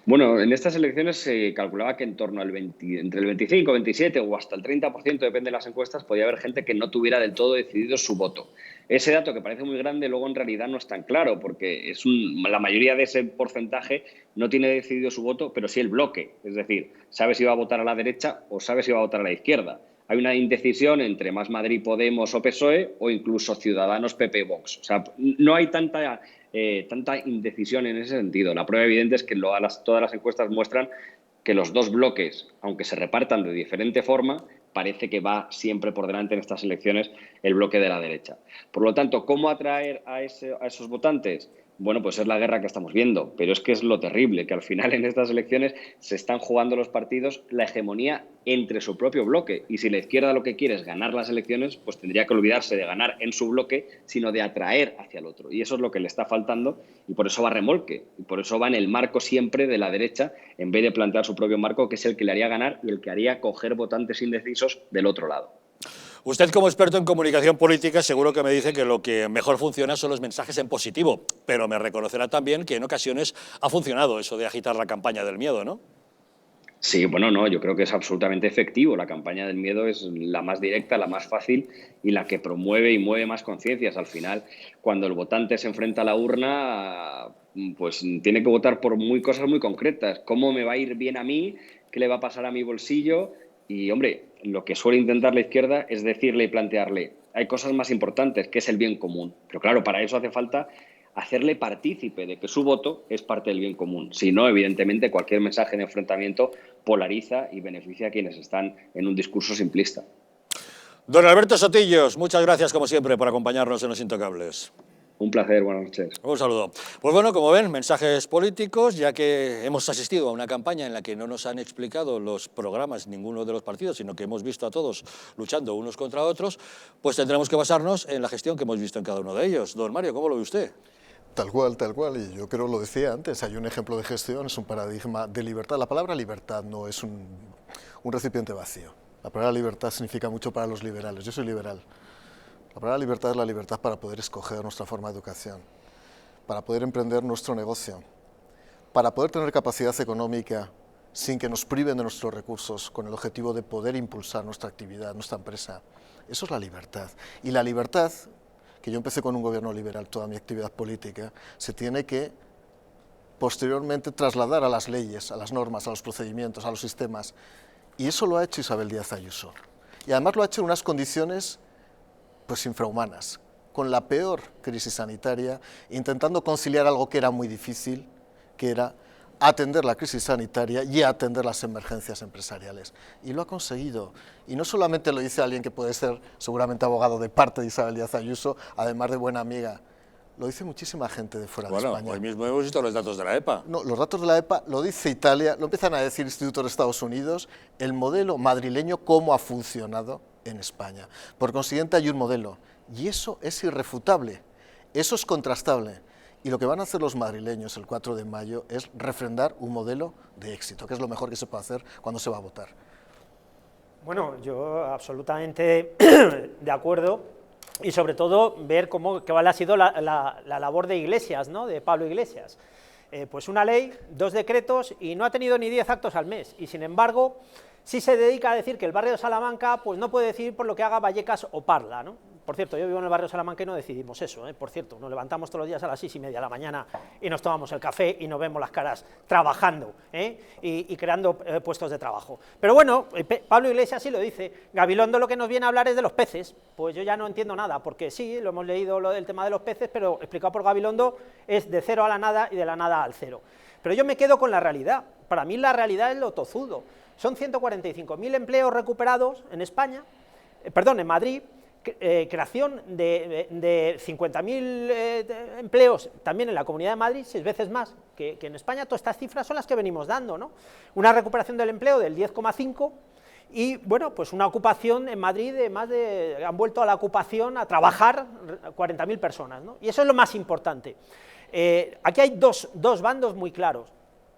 Bueno, en estas elecciones se calculaba que en torno al entre el 25, 27 o hasta el 30%, depende de las encuestas, podía haber gente que no tuviera del todo decidido su voto. Ese dato que parece muy grande luego en realidad no es tan claro porque la mayoría de ese porcentaje no tiene decidido su voto, pero sí el bloque. Es decir, sabe si va a votar a la derecha o sabe si va a votar a la izquierda. Hay una indecisión entre Más Madrid, Podemos o PSOE o incluso Ciudadanos, PP, Vox. O sea, no hay tanta indecisión en ese sentido. La prueba evidente es que todas las encuestas muestran que los dos bloques, aunque se repartan de diferente forma, parece que va siempre por delante en estas elecciones el bloque de la derecha. Por lo tanto, ¿cómo atraer a esos votantes? Bueno, pues es la guerra que estamos viendo, pero es que es lo terrible, que al final en estas elecciones se están jugando los partidos la hegemonía entre su propio bloque. Y si la izquierda lo que quiere es ganar las elecciones, pues tendría que olvidarse de ganar en su bloque, sino de atraer hacia el otro. Y eso es lo que le está faltando y por eso va a remolque. Y por eso va en el marco siempre de la derecha, en vez de plantear su propio marco, que es el que le haría ganar y el que haría coger votantes indecisos del otro lado. Usted, como experto en comunicación política, seguro que me dice que lo que mejor funciona son los mensajes en positivo, pero me reconocerá también que en ocasiones ha funcionado eso de agitar la campaña del miedo, ¿no? Sí, bueno, no, yo creo que es absolutamente efectivo. La campaña del miedo es la más directa, la más fácil y la que promueve y mueve más conciencias. Al final, cuando el votante se enfrenta a la urna, pues tiene que votar por cosas muy concretas. ¿Cómo me va a ir bien a mí? ¿Qué le va a pasar a mi bolsillo? Y, hombre, lo que suele intentar la izquierda es decirle y plantearle, hay cosas más importantes, que es el bien común. Pero claro, para eso hace falta hacerle partícipe de que su voto es parte del bien común. Si no, evidentemente, cualquier mensaje de enfrentamiento polariza y beneficia a quienes están en un discurso simplista. Don Alberto Sotillos, muchas gracias, como siempre, por acompañarnos en Los Intocables. Un placer, buenas noches. Un saludo. Pues bueno, como ven, mensajes políticos, ya que hemos asistido a una campaña en la que no nos han explicado los programas ninguno de los partidos, sino que hemos visto a todos luchando unos contra otros, pues tendremos que basarnos en la gestión que hemos visto en cada uno de ellos. Don Mario, ¿cómo lo ve usted? Tal cual, y yo creo, lo decía antes, hay un ejemplo de gestión, es un paradigma de libertad. La palabra libertad no es un recipiente vacío. La palabra libertad significa mucho para los liberales. Yo soy liberal. La palabra libertad es la libertad para poder escoger nuestra forma de educación, para poder emprender nuestro negocio, para poder tener capacidad económica sin que nos priven de nuestros recursos, con el objetivo de poder impulsar nuestra actividad, nuestra empresa. Eso es la libertad. Y la libertad, que yo empecé con un gobierno liberal, toda mi actividad política, se tiene que posteriormente trasladar a las leyes, a las normas, a los procedimientos, a los sistemas. Y eso lo ha hecho Isabel Díaz Ayuso. Y además lo ha hecho en unas condiciones pues infrahumanas, con la peor crisis sanitaria, intentando conciliar algo que era muy difícil, que era atender la crisis sanitaria y atender las emergencias empresariales. Y lo ha conseguido. Y no solamente lo dice alguien que puede ser seguramente abogado de parte de Isabel Díaz Ayuso, además de buena amiga, lo dice muchísima gente de fuera de España. Bueno, hoy mismo hemos visto los datos de la EPA. No, los datos de la EPA lo dice Italia, lo empiezan a decir institutos de Estados Unidos, el modelo madrileño cómo ha funcionado en España. Por consiguiente hay un modelo, y eso es irrefutable, eso es contrastable. Y lo que van a hacer los madrileños el 4 de mayo es refrendar un modelo de éxito, que es lo mejor que se puede hacer cuando se va a votar. Bueno, yo absolutamente de acuerdo, y sobre todo ver cuál ha sido la labor de Iglesias, ¿no?, de Pablo Iglesias. Pues una ley, 2 decretos, y no ha tenido ni 10 actos al mes, y sin embargo sí se dedica a decir que el barrio de Salamanca pues no puede decidir por lo que haga Vallecas o Parla, ¿no? Por cierto, yo vivo en el barrio de Salamanca y no decidimos eso, por cierto, nos levantamos todos los días a las 6:30 de la mañana y nos tomamos el café y nos vemos las caras trabajando y creando puestos de trabajo. Pero bueno, Pablo Iglesias sí lo dice, Gabilondo lo que nos viene a hablar es de los peces, pues yo ya no entiendo nada, porque sí, lo hemos leído lo del tema de los peces, pero explicado por Gabilondo es de 0 a la nada y de la nada al 0. Pero yo me quedo con la realidad, para mí la realidad es lo tozudo, son 145.000 empleos recuperados en España, en Madrid, creación de 50.000 empleos también en la Comunidad de Madrid, 6 veces más que en España. Todas estas cifras son las que venimos dando, ¿no? Una recuperación del empleo del 10,5 y, bueno, pues una ocupación en Madrid de han vuelto a la ocupación, a trabajar 40.000 personas, ¿no? Y eso es lo más importante. Aquí hay dos bandos muy claros,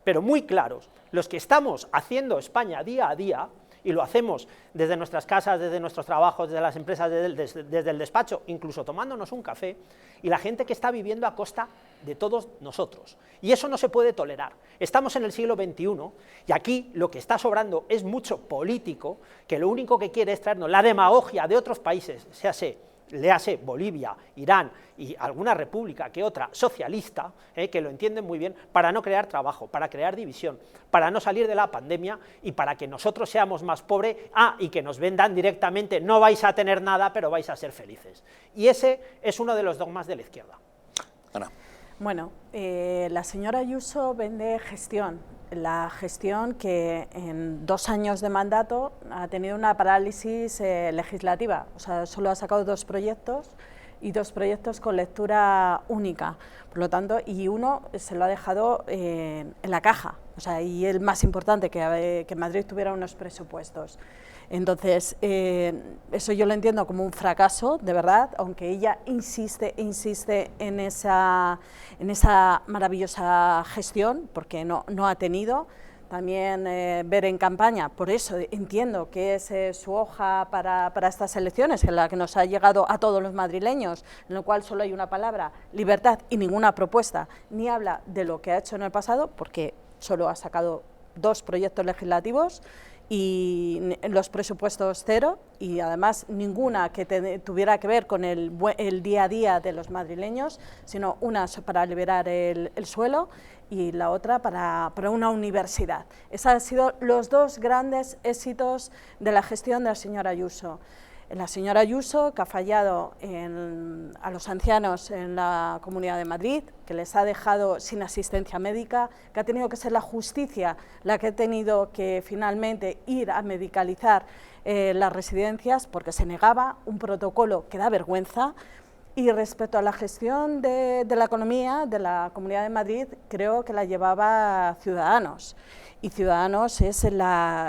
pero muy claros. Los que estamos haciendo España día a día, y lo hacemos desde nuestras casas, desde nuestros trabajos, desde las empresas, desde el despacho, incluso tomándonos un café, y la gente que está viviendo a costa de todos nosotros. Y eso no se puede tolerar. Estamos en el siglo XXI, y aquí lo que está sobrando es mucho político, que lo único que quiere es traernos la demagogia de otros países, léase Bolivia, Irán y alguna república que otra socialista, que lo entienden muy bien, para no crear trabajo, para crear división, para no salir de la pandemia y para que nosotros seamos más pobres, y que nos vendan directamente, no vais a tener nada, pero vais a ser felices. Y ese es uno de los dogmas de la izquierda. Ana. Bueno, la señora Ayuso vende gestión. La gestión que en 2 años de mandato ha tenido una parálisis legislativa, o sea, solo ha sacado 2 proyectos y 2 proyectos con lectura única, por lo tanto, y uno se lo ha dejado en la caja, o sea, y el más importante, que Madrid tuviera unos presupuestos. Entonces, eso yo lo entiendo como un fracaso, de verdad, aunque ella insiste en esa maravillosa gestión, porque no ha tenido. También ver en campaña, por eso entiendo que es su hoja para estas elecciones, en la que nos ha llegado a todos los madrileños, en lo cual solo hay una palabra, libertad, y ninguna propuesta, ni habla de lo que ha hecho en el pasado, porque solo ha sacado 2 proyectos legislativos, y los presupuestos 0, y además ninguna que tuviera que ver con el día a día de los madrileños, sino una para liberar el suelo y la otra para una universidad. Esos han sido los 2 grandes éxitos de la gestión de la señora Ayuso. La señora Ayuso, que ha fallado a los ancianos en la Comunidad de Madrid, que les ha dejado sin asistencia médica, que ha tenido que ser la justicia la que ha tenido que finalmente ir a medicalizar las residencias porque se negaba, un protocolo que da vergüenza. Y respecto a la gestión de la economía de la Comunidad de Madrid, creo que la llevaba Ciudadanos. Y Ciudadanos es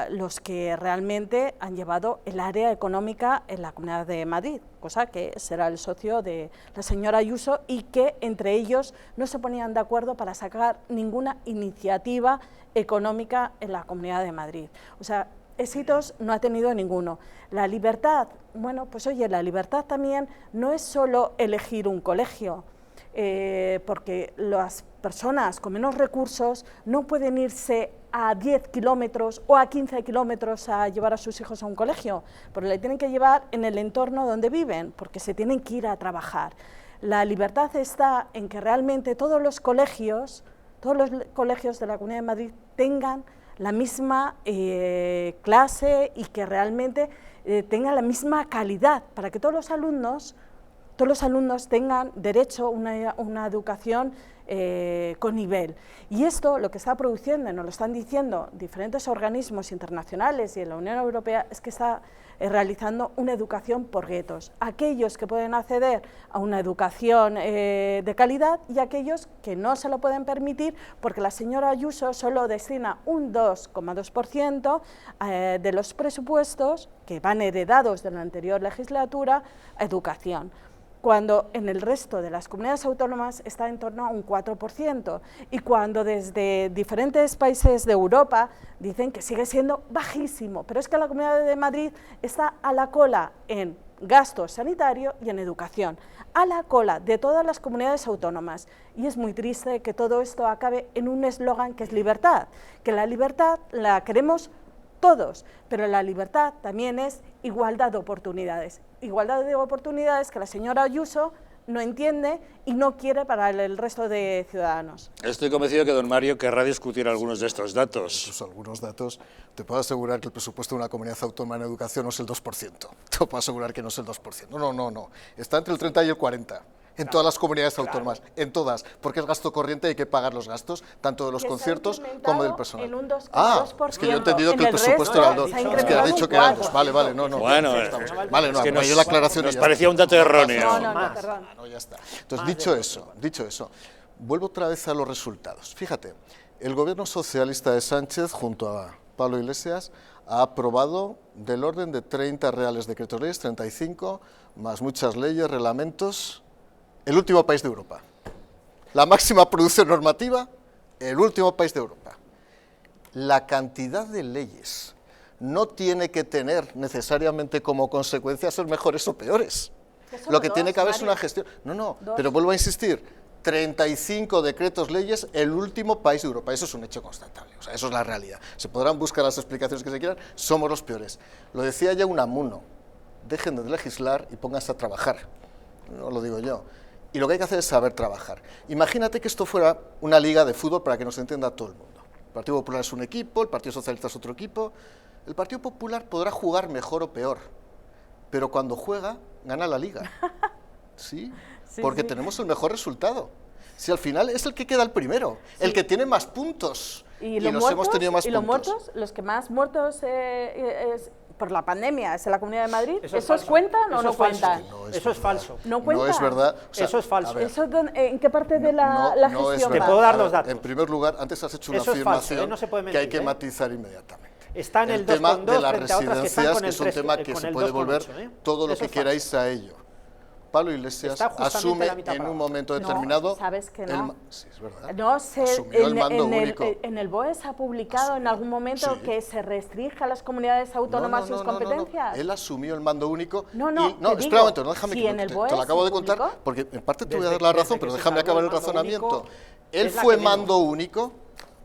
los que realmente han llevado el área económica en la Comunidad de Madrid, cosa que será el socio de la señora Ayuso, y que entre ellos no se ponían de acuerdo para sacar ninguna iniciativa económica en la Comunidad de Madrid. O sea, éxitos no ha tenido ninguno. La libertad, bueno, pues oye, la libertad también no es solo elegir un colegio, porque las personas con menos recursos no pueden irse a 10 kilómetros o a 15 kilómetros a llevar a sus hijos a un colegio, pero le tienen que llevar en el entorno donde viven, porque se tienen que ir a trabajar. La libertad está en que realmente todos los colegios de la Comunidad de Madrid tengan la misma clase y que realmente tenga la misma calidad, para que todos los alumnos tengan derecho a una educación con nivel. Y esto lo que está produciendo, nos lo están diciendo diferentes organismos internacionales y en la Unión Europea, es que está realizando una educación por guetos. Aquellos que pueden acceder a una educación de calidad y aquellos que no se lo pueden permitir, porque la señora Ayuso solo destina un 2,2% de los presupuestos que van heredados de la anterior legislatura a educación, cuando en el resto de las comunidades autónomas está en torno a un 4%, y cuando desde diferentes países de Europa dicen que sigue siendo bajísimo, pero es que la Comunidad de Madrid está a la cola en gasto sanitario y en educación, a la cola de todas las comunidades autónomas, y es muy triste que todo esto acabe en un eslogan que es libertad, que la libertad la queremos todos, pero la libertad también es igualdad de oportunidades. Igualdad de oportunidades que la señora Ayuso no entiende y no quiere para el resto de ciudadanos. Estoy convencido que don Mario querrá discutir algunos de estos datos. Pues algunos datos, te puedo asegurar que el presupuesto de una comunidad autónoma en educación no es el 2%. Te puedo asegurar que no es el 2%. No. Está entre el 30 y el 40%. En todas las comunidades autónomas, en todas, porque es gasto corriente y hay que pagar los gastos, tanto de los conciertos como del personal. En un 2,2%. Es que yo he entendido que el presupuesto era el 2%, es que ha dicho que era el 2%, vale, no. Bueno, vale, no, la aclaración nos parecía un dato erróneo. No, perdón. No, ya está. Entonces, dicho eso, vuelvo otra vez a los resultados. Fíjate, el gobierno socialista de Sánchez, junto a Pablo Iglesias, ha aprobado del orden de 30 reales decretos leyes, 35, más muchas leyes, reglamentos. El último país de Europa. La máxima producción normativa, el último país de Europa. La cantidad de leyes no tiene que tener necesariamente como consecuencia ser mejores o peores. Lo que tiene que haber es una gestión. No, pero vuelvo a insistir, 35 decretos leyes, el último país de Europa. Eso es un hecho constatable, o sea, eso es la realidad. Se podrán buscar las explicaciones que se quieran, somos los peores. Lo decía ya Unamuno, dejen de legislar y pónganse a trabajar. No lo digo yo. Y lo que hay que hacer es saber trabajar. Imagínate que esto fuera una liga de fútbol para que nos entienda todo el mundo. El Partido Popular es un equipo, el Partido Socialista es otro equipo. El Partido Popular podrá jugar mejor o peor, pero cuando juega, gana la liga. ¿Sí? Porque tenemos el mejor resultado. Si al final es el que queda el primero, el que tiene más puntos. Y los muertos, hemos tenido más puntos. Los muertos, los que más muertos por la pandemia es en la Comunidad de Madrid, ¿esos falso. cuentan o Eso no es falso. cuentan? No Eso es falso. ¿No cuentan? No es verdad. O sea, Eso es falso. ¿Eso ¿En qué parte de la no es gestión verdad. Te puedo dar los datos. En primer lugar, antes has hecho una Eso es falso, afirmación no se puede que hay mentir, que matizar inmediatamente. Está en el tema 2,2 de las frente a otras que están residencias, con que el es un 3, tema que con se el puede volver 2,8, todo lo Eso que es queráis a ello. Pablo Iglesias Está justamente asume la mitad en para un abajo. momento No, determinado... sabes que no. Sí, es verdad. No sé, Asumió el mando único. en el BOE se ha publicado en algún momento que se restrinja a las comunidades autónomas sus competencias. Él asumió el mando único. No, espera un momento, no, déjame si que en el te BOE lo acabo se de contar, publicó. porque en parte te voy a Desde- dar la desde razón, que pero se déjame sacó acabar el el mando razonamiento. único, Él es la fue que menos. mando único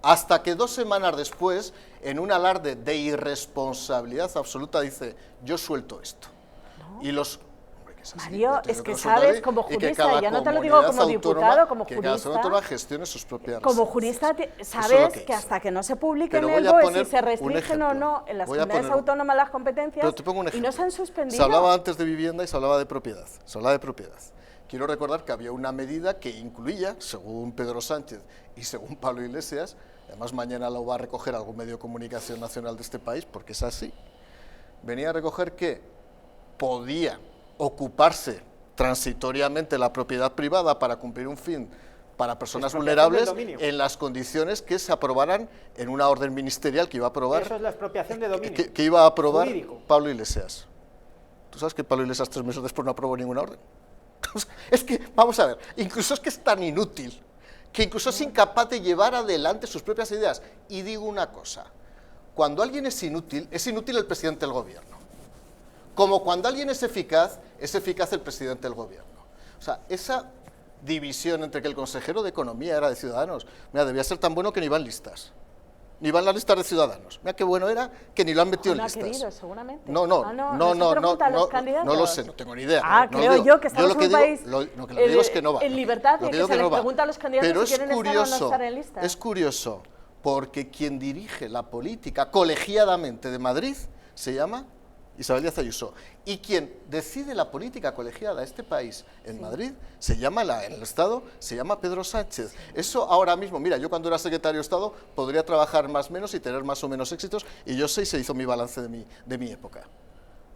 hasta que 2 semanas después, en un alarde de irresponsabilidad absoluta, dice, yo suelto esto. Y los... Mario, es que sabes, como jurista, ya no te lo digo como diputado, como que cada jurista, autónoma gestione sus propias como residencias. jurista Eso es sabes lo que hizo. hasta que no se publique Pero en el voy a BOE poner si se un restringen o ejemplo. no en las Voy a comunidades poner- autónomas las competencias Pero te pongo un y ejemplo. no se han suspendido. Se hablaba antes de vivienda y se hablaba de propiedad. Quiero recordar que había una medida que incluía, según Pedro Sánchez y según Pablo Iglesias, además mañana lo va a recoger algún medio de comunicación nacional de este país, porque es así, venía a recoger que podía ocuparse transitoriamente la propiedad privada para cumplir un fin para personas Expropiación vulnerables del dominio. en las condiciones que se aprobaran en una orden ministerial que iba a aprobar, Eso es la expropiación de dominio. que iba a aprobar Jurídico. Pablo Iglesias. ¿Tú sabes que Pablo Iglesias 3 meses después no aprobó ninguna orden? Es que, vamos a ver, incluso es que es tan inútil, que incluso es incapaz de llevar adelante sus propias ideas. Y digo una cosa, cuando alguien es inútil el presidente del gobierno. Como cuando alguien es eficaz el presidente del gobierno. O sea, esa división entre que el consejero de Economía era de Ciudadanos, mira, debía ser tan bueno que ni van listas. Ni van las listas de Ciudadanos. Mira qué bueno era que ni lo han metido en No ha listas. querido, seguramente. No se pregunta a los candidatos. no lo sé, no tengo ni idea. Ah, No creo digo. yo que estamos lo en que un digo, país lo que digo es que no va. en libertad, Lo y que digo se no les va. pregunta a los candidatos Pero si quieren estar o no estar en listas. es curioso, porque quien dirige la política colegiadamente de Madrid se llama Isabel Díaz Ayuso, y quien decide la política colegiada de este país en Madrid se llama, en el Estado, se llama Pedro Sánchez. Eso ahora mismo, mira, yo cuando era secretario de Estado podría trabajar más o menos y tener más o menos éxitos, y yo sé y se hizo mi balance de mi época.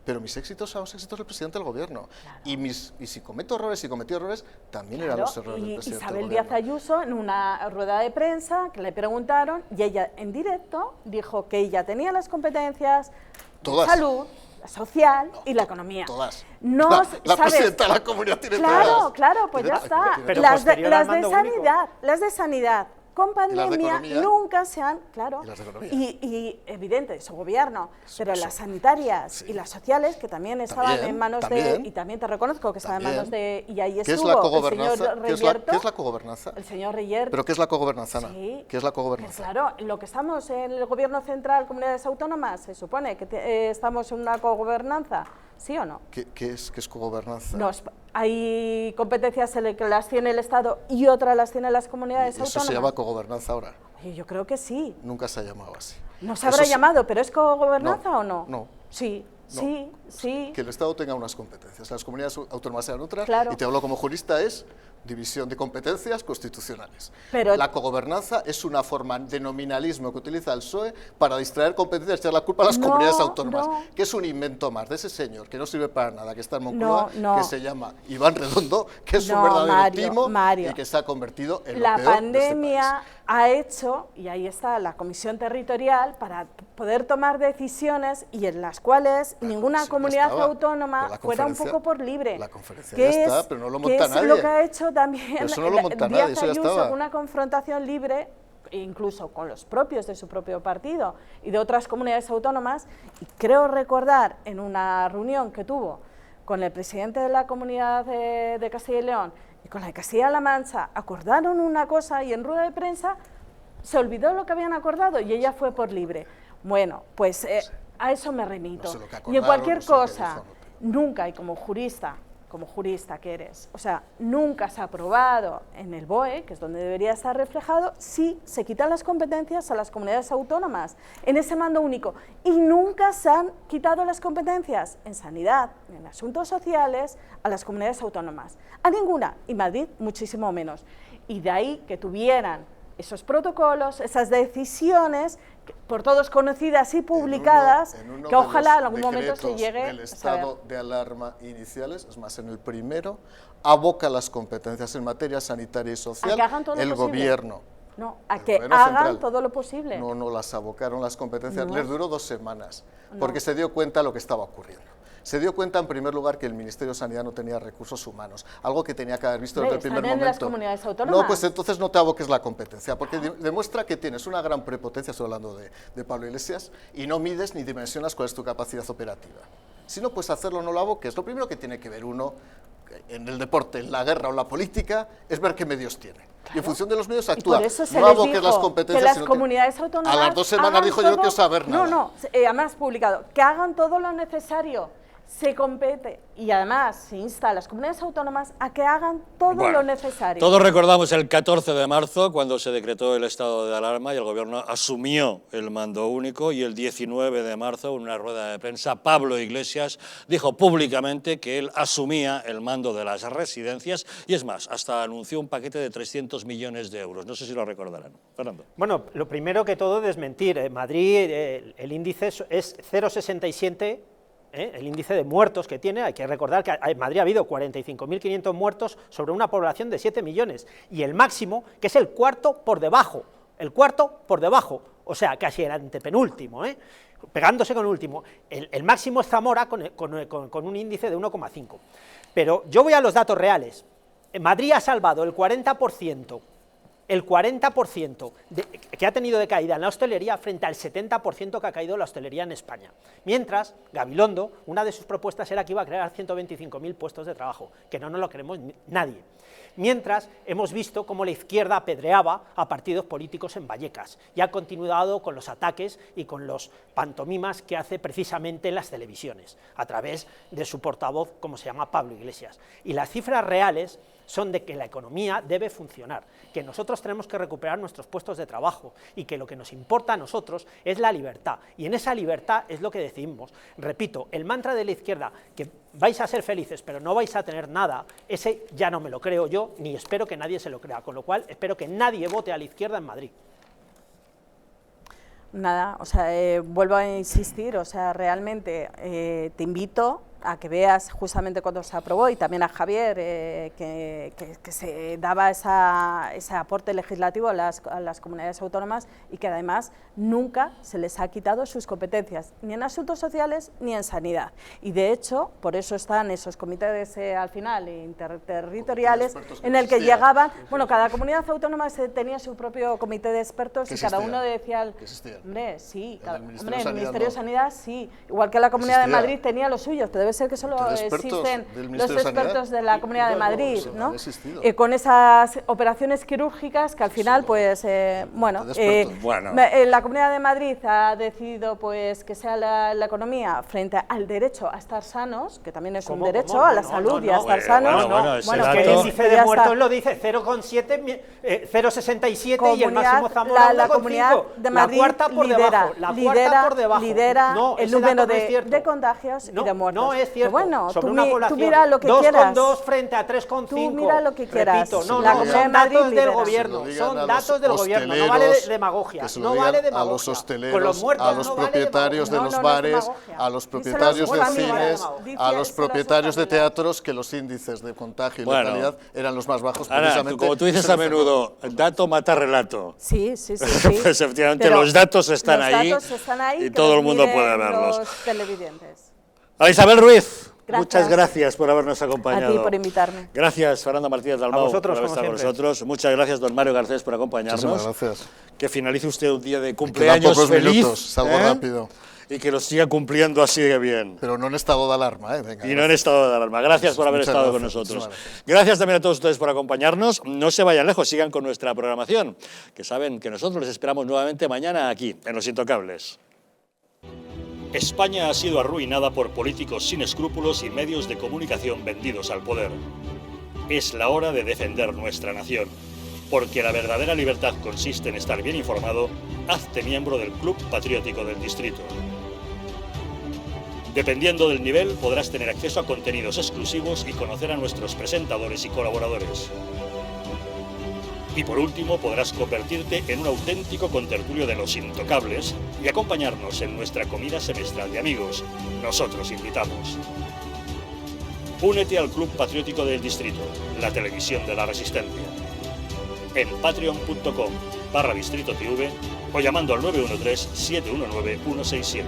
Pero mis éxitos son los éxitos del presidente del gobierno. Claro. Y si cometo errores, si cometí errores, también eran los errores del presidente Isabel del gobierno. Díaz Ayuso, en una rueda de prensa que le preguntaron, y ella en directo dijo que ella tenía las competencias de salud, la social y la economía. Todas. No, la presidenta de la comunidad tiene todas. Claro, pues ya está. Pero las de sanidad con pandemia nunca se han, y evidente, su gobierno, pero las sanitarias y las sociales, que también estaban en manos de, y también te reconozco que estaban en manos de, y ahí estuvo el señor Reyerto. ¿Qué es la cogobernanza? El señor Reyerto. ¿Pero qué es la cogobernanza? Sí. ¿Qué es la cogobernanza? Pues claro, lo que estamos en el gobierno central, comunidades autónomas, se supone que estamos en una cogobernanza, ¿sí o no? ¿Qué es cogobernanza? No, hay competencias en las que las tiene el Estado y otras las tienen las comunidades autónomas. ¿Eso se llama cogobernanza ahora? Yo creo que sí. Nunca se ha llamado así. No se habrá llamado, pero ¿es cogobernanza o no? No. Sí. No. Sí. Que el Estado tenga unas competencias, las comunidades autónomas sean otras, claro. Y te hablo como jurista, es división de competencias constitucionales. Pero la cogobernanza es una forma de nominalismo que utiliza el PSOE para distraer competencias y echar la culpa a las comunidades autónomas, que es un invento más de ese señor que no sirve para nada, que está en Moncloa, que se llama Iván Redondo, que es un verdadero timo y que se ha convertido en lo peor La pandemia ha hecho, y ahí está la comisión territorial, para poder tomar decisiones y en las cuales ninguna comunidad autónoma fuera un poco por libre. La conferencia ya está, pero no lo monta nadie. Es lo que ha hecho también eso no lo monta nadie, eso ya estaba. Una confrontación libre, incluso con los propios de su propio partido y de otras comunidades autónomas, y creo recordar en una reunión que tuvo con el presidente de la Comunidad de Castilla y León y con la de Castilla-La Mancha, acordaron una cosa y en rueda de prensa se olvidó lo que habían acordado y ella fue por libre. Bueno, pues a eso me remito. No sé lo que acordaron, y en cualquier no sé cosa, nunca, y como jurista que eres, o sea, nunca se ha aprobado en el BOE, que es donde debería estar reflejado, si se quitan las competencias a las comunidades autónomas en ese mando único, y nunca se han quitado las competencias en sanidad, en asuntos sociales, a las comunidades autónomas, a ninguna, y Madrid muchísimo menos, y de ahí que tuvieran esos protocolos, esas decisiones, por todos conocidas y publicadas, que ojalá en algún momento se llegue el estado de alarma iniciales, es más, en el primero, aboca las competencias en materia sanitaria y social, el gobierno. No, a que hagan todo lo posible. No las abocaron las competencias, les duró 2 semanas, porque se dio cuenta de lo que estaba ocurriendo. Se dio cuenta, en primer lugar, que el Ministerio de Sanidad no tenía recursos humanos, algo que tenía que haber visto desde el primer momento. Las comunidades autónomas. No, pues entonces no te aboques la competencia, porque demuestra que tienes una gran prepotencia, estoy hablando de Pablo Iglesias, y no mides ni dimensionas cuál es tu capacidad operativa. Si no puedes hacerlo, no lo aboques. Lo primero que tiene que ver uno, en el deporte, en la guerra o la política, es ver qué medios tiene. Claro. Y en función de los medios actúa. Por eso se no les aboques dijo las competencias. Que las comunidades autónomas a las 2 semanas dijo, yo no quiero saber nada. No, además publicado, que hagan todo lo necesario. Se compete y además se insta a las comunidades autónomas a que hagan todo lo necesario. Todos recordamos el 14 de marzo cuando se decretó el estado de alarma y el gobierno asumió el mando único, y el 19 de marzo en una rueda de prensa Pablo Iglesias dijo públicamente que él asumía el mando de las residencias y es más, hasta anunció un paquete de 300 millones de euros. No sé si lo recordarán. Fernando. Bueno, lo primero que todo desmentir. En Madrid el índice es 0,67. El índice de muertos que tiene, hay que recordar que en Madrid ha habido 45.500 muertos sobre una población de 7 millones, y el máximo, que es el cuarto por debajo, o sea, casi el antepenúltimo, pegándose con el último. El máximo es Zamora con un índice de 1,5. Pero yo voy a los datos reales. Madrid ha salvado el 40% que ha tenido de caída en la hostelería frente al 70% que ha caído la hostelería en España. Mientras, Gabilondo, una de sus propuestas era que iba a crear 125.000 puestos de trabajo, que no nos lo queremos nadie. Mientras, hemos visto cómo la izquierda apedreaba a partidos políticos en Vallecas y ha continuado con los ataques y con los pantomimas que hace precisamente en las televisiones, a través de su portavoz, como se llama, Pablo Iglesias. Y las cifras reales son de que la economía debe funcionar, que nosotros tenemos que recuperar nuestros puestos de trabajo y que lo que nos importa a nosotros es la libertad, y en esa libertad es lo que decidimos. Repito, el mantra de la izquierda, que vais a ser felices pero no vais a tener nada, ese ya no me lo creo yo, ni espero que nadie se lo crea, con lo cual espero que nadie vote a la izquierda en Madrid. Nada, o sea, vuelvo a insistir, o sea, realmente te invito a que veas justamente cuando se aprobó, y también a Javier, que se daba ese aporte legislativo a las comunidades autónomas, y que además nunca se les ha quitado sus competencias, ni en asuntos sociales ni en sanidad. Y de hecho, por eso están esos comités al final interterritoriales, en el que llegaban, bueno, cada comunidad autónoma tenía su propio comité de expertos, y cada uno decía, hombre, sí, hombre, el Ministerio de Sanidad sí, igual que la Comunidad de Madrid tenía los suyos, pero debe ser que solo existen los expertos de la Comunidad de Madrid, ¿no? Con esas operaciones quirúrgicas que al final, pues, bueno, la Comunidad de Madrid ha decidido, pues, que sea la economía frente al derecho a estar sanos, que también es un derecho a la salud y a estar sanos. Bueno, que el índice de muertos lo dice 0,7, 0,67 y el máximo Zamora 1,5. La Comunidad de Madrid lidera el número de contagios y de muertos. No es cierto. Bueno, sobre tú una población mira lo que quieras. 2,2 frente a 3,5. Tú mira lo que quieras. Repito, son datos del gobierno. Son datos del gobierno. No vale demagogia. No vale demagogia. A los hosteleros, a los propietarios de los bares, a los propietarios de cines, a los propietarios de teatros, que los índices de contagio y letalidad eran los más bajos. Ahora, como tú dices a menudo, dato mata relato. Sí. Pues efectivamente los datos están ahí y todo el mundo puede verlos. Los televidentes. A Isabel Ruiz, muchas gracias por habernos acompañado. A ti por invitarme. Gracias, Fernando Martínez Dalmau, por haber estado con siempre. nosotros. Muchas gracias, don Mario Garcés, por acompañarnos. Muchas gracias. Que finalice usted un día de cumpleaños feliz. Minutos, salgo rápido. Y que lo siga cumpliendo así de bien. Pero no en estado de alarma, ¿eh? Venga, y no en estado de alarma. Gracias por haber estado con nosotros. Gracias también a todos ustedes por acompañarnos. No se vayan lejos, sigan con nuestra programación, que saben que nosotros les esperamos nuevamente mañana aquí, en Los Intocables. España ha sido arruinada por políticos sin escrúpulos y medios de comunicación vendidos al poder. Es la hora de defender nuestra nación, porque la verdadera libertad consiste en estar bien informado. Hazte miembro del Club Patriótico del Distrito. Dependiendo del nivel, podrás tener acceso a contenidos exclusivos y conocer a nuestros presentadores y colaboradores. Y por último, podrás convertirte en un auténtico contertulio de Los Intocables y acompañarnos en nuestra comida semestral de amigos. Nosotros invitamos. Únete al Club Patriótico del Distrito, la televisión de la Resistencia. En patreon.com/Distrito TV o llamando al 913-719-167.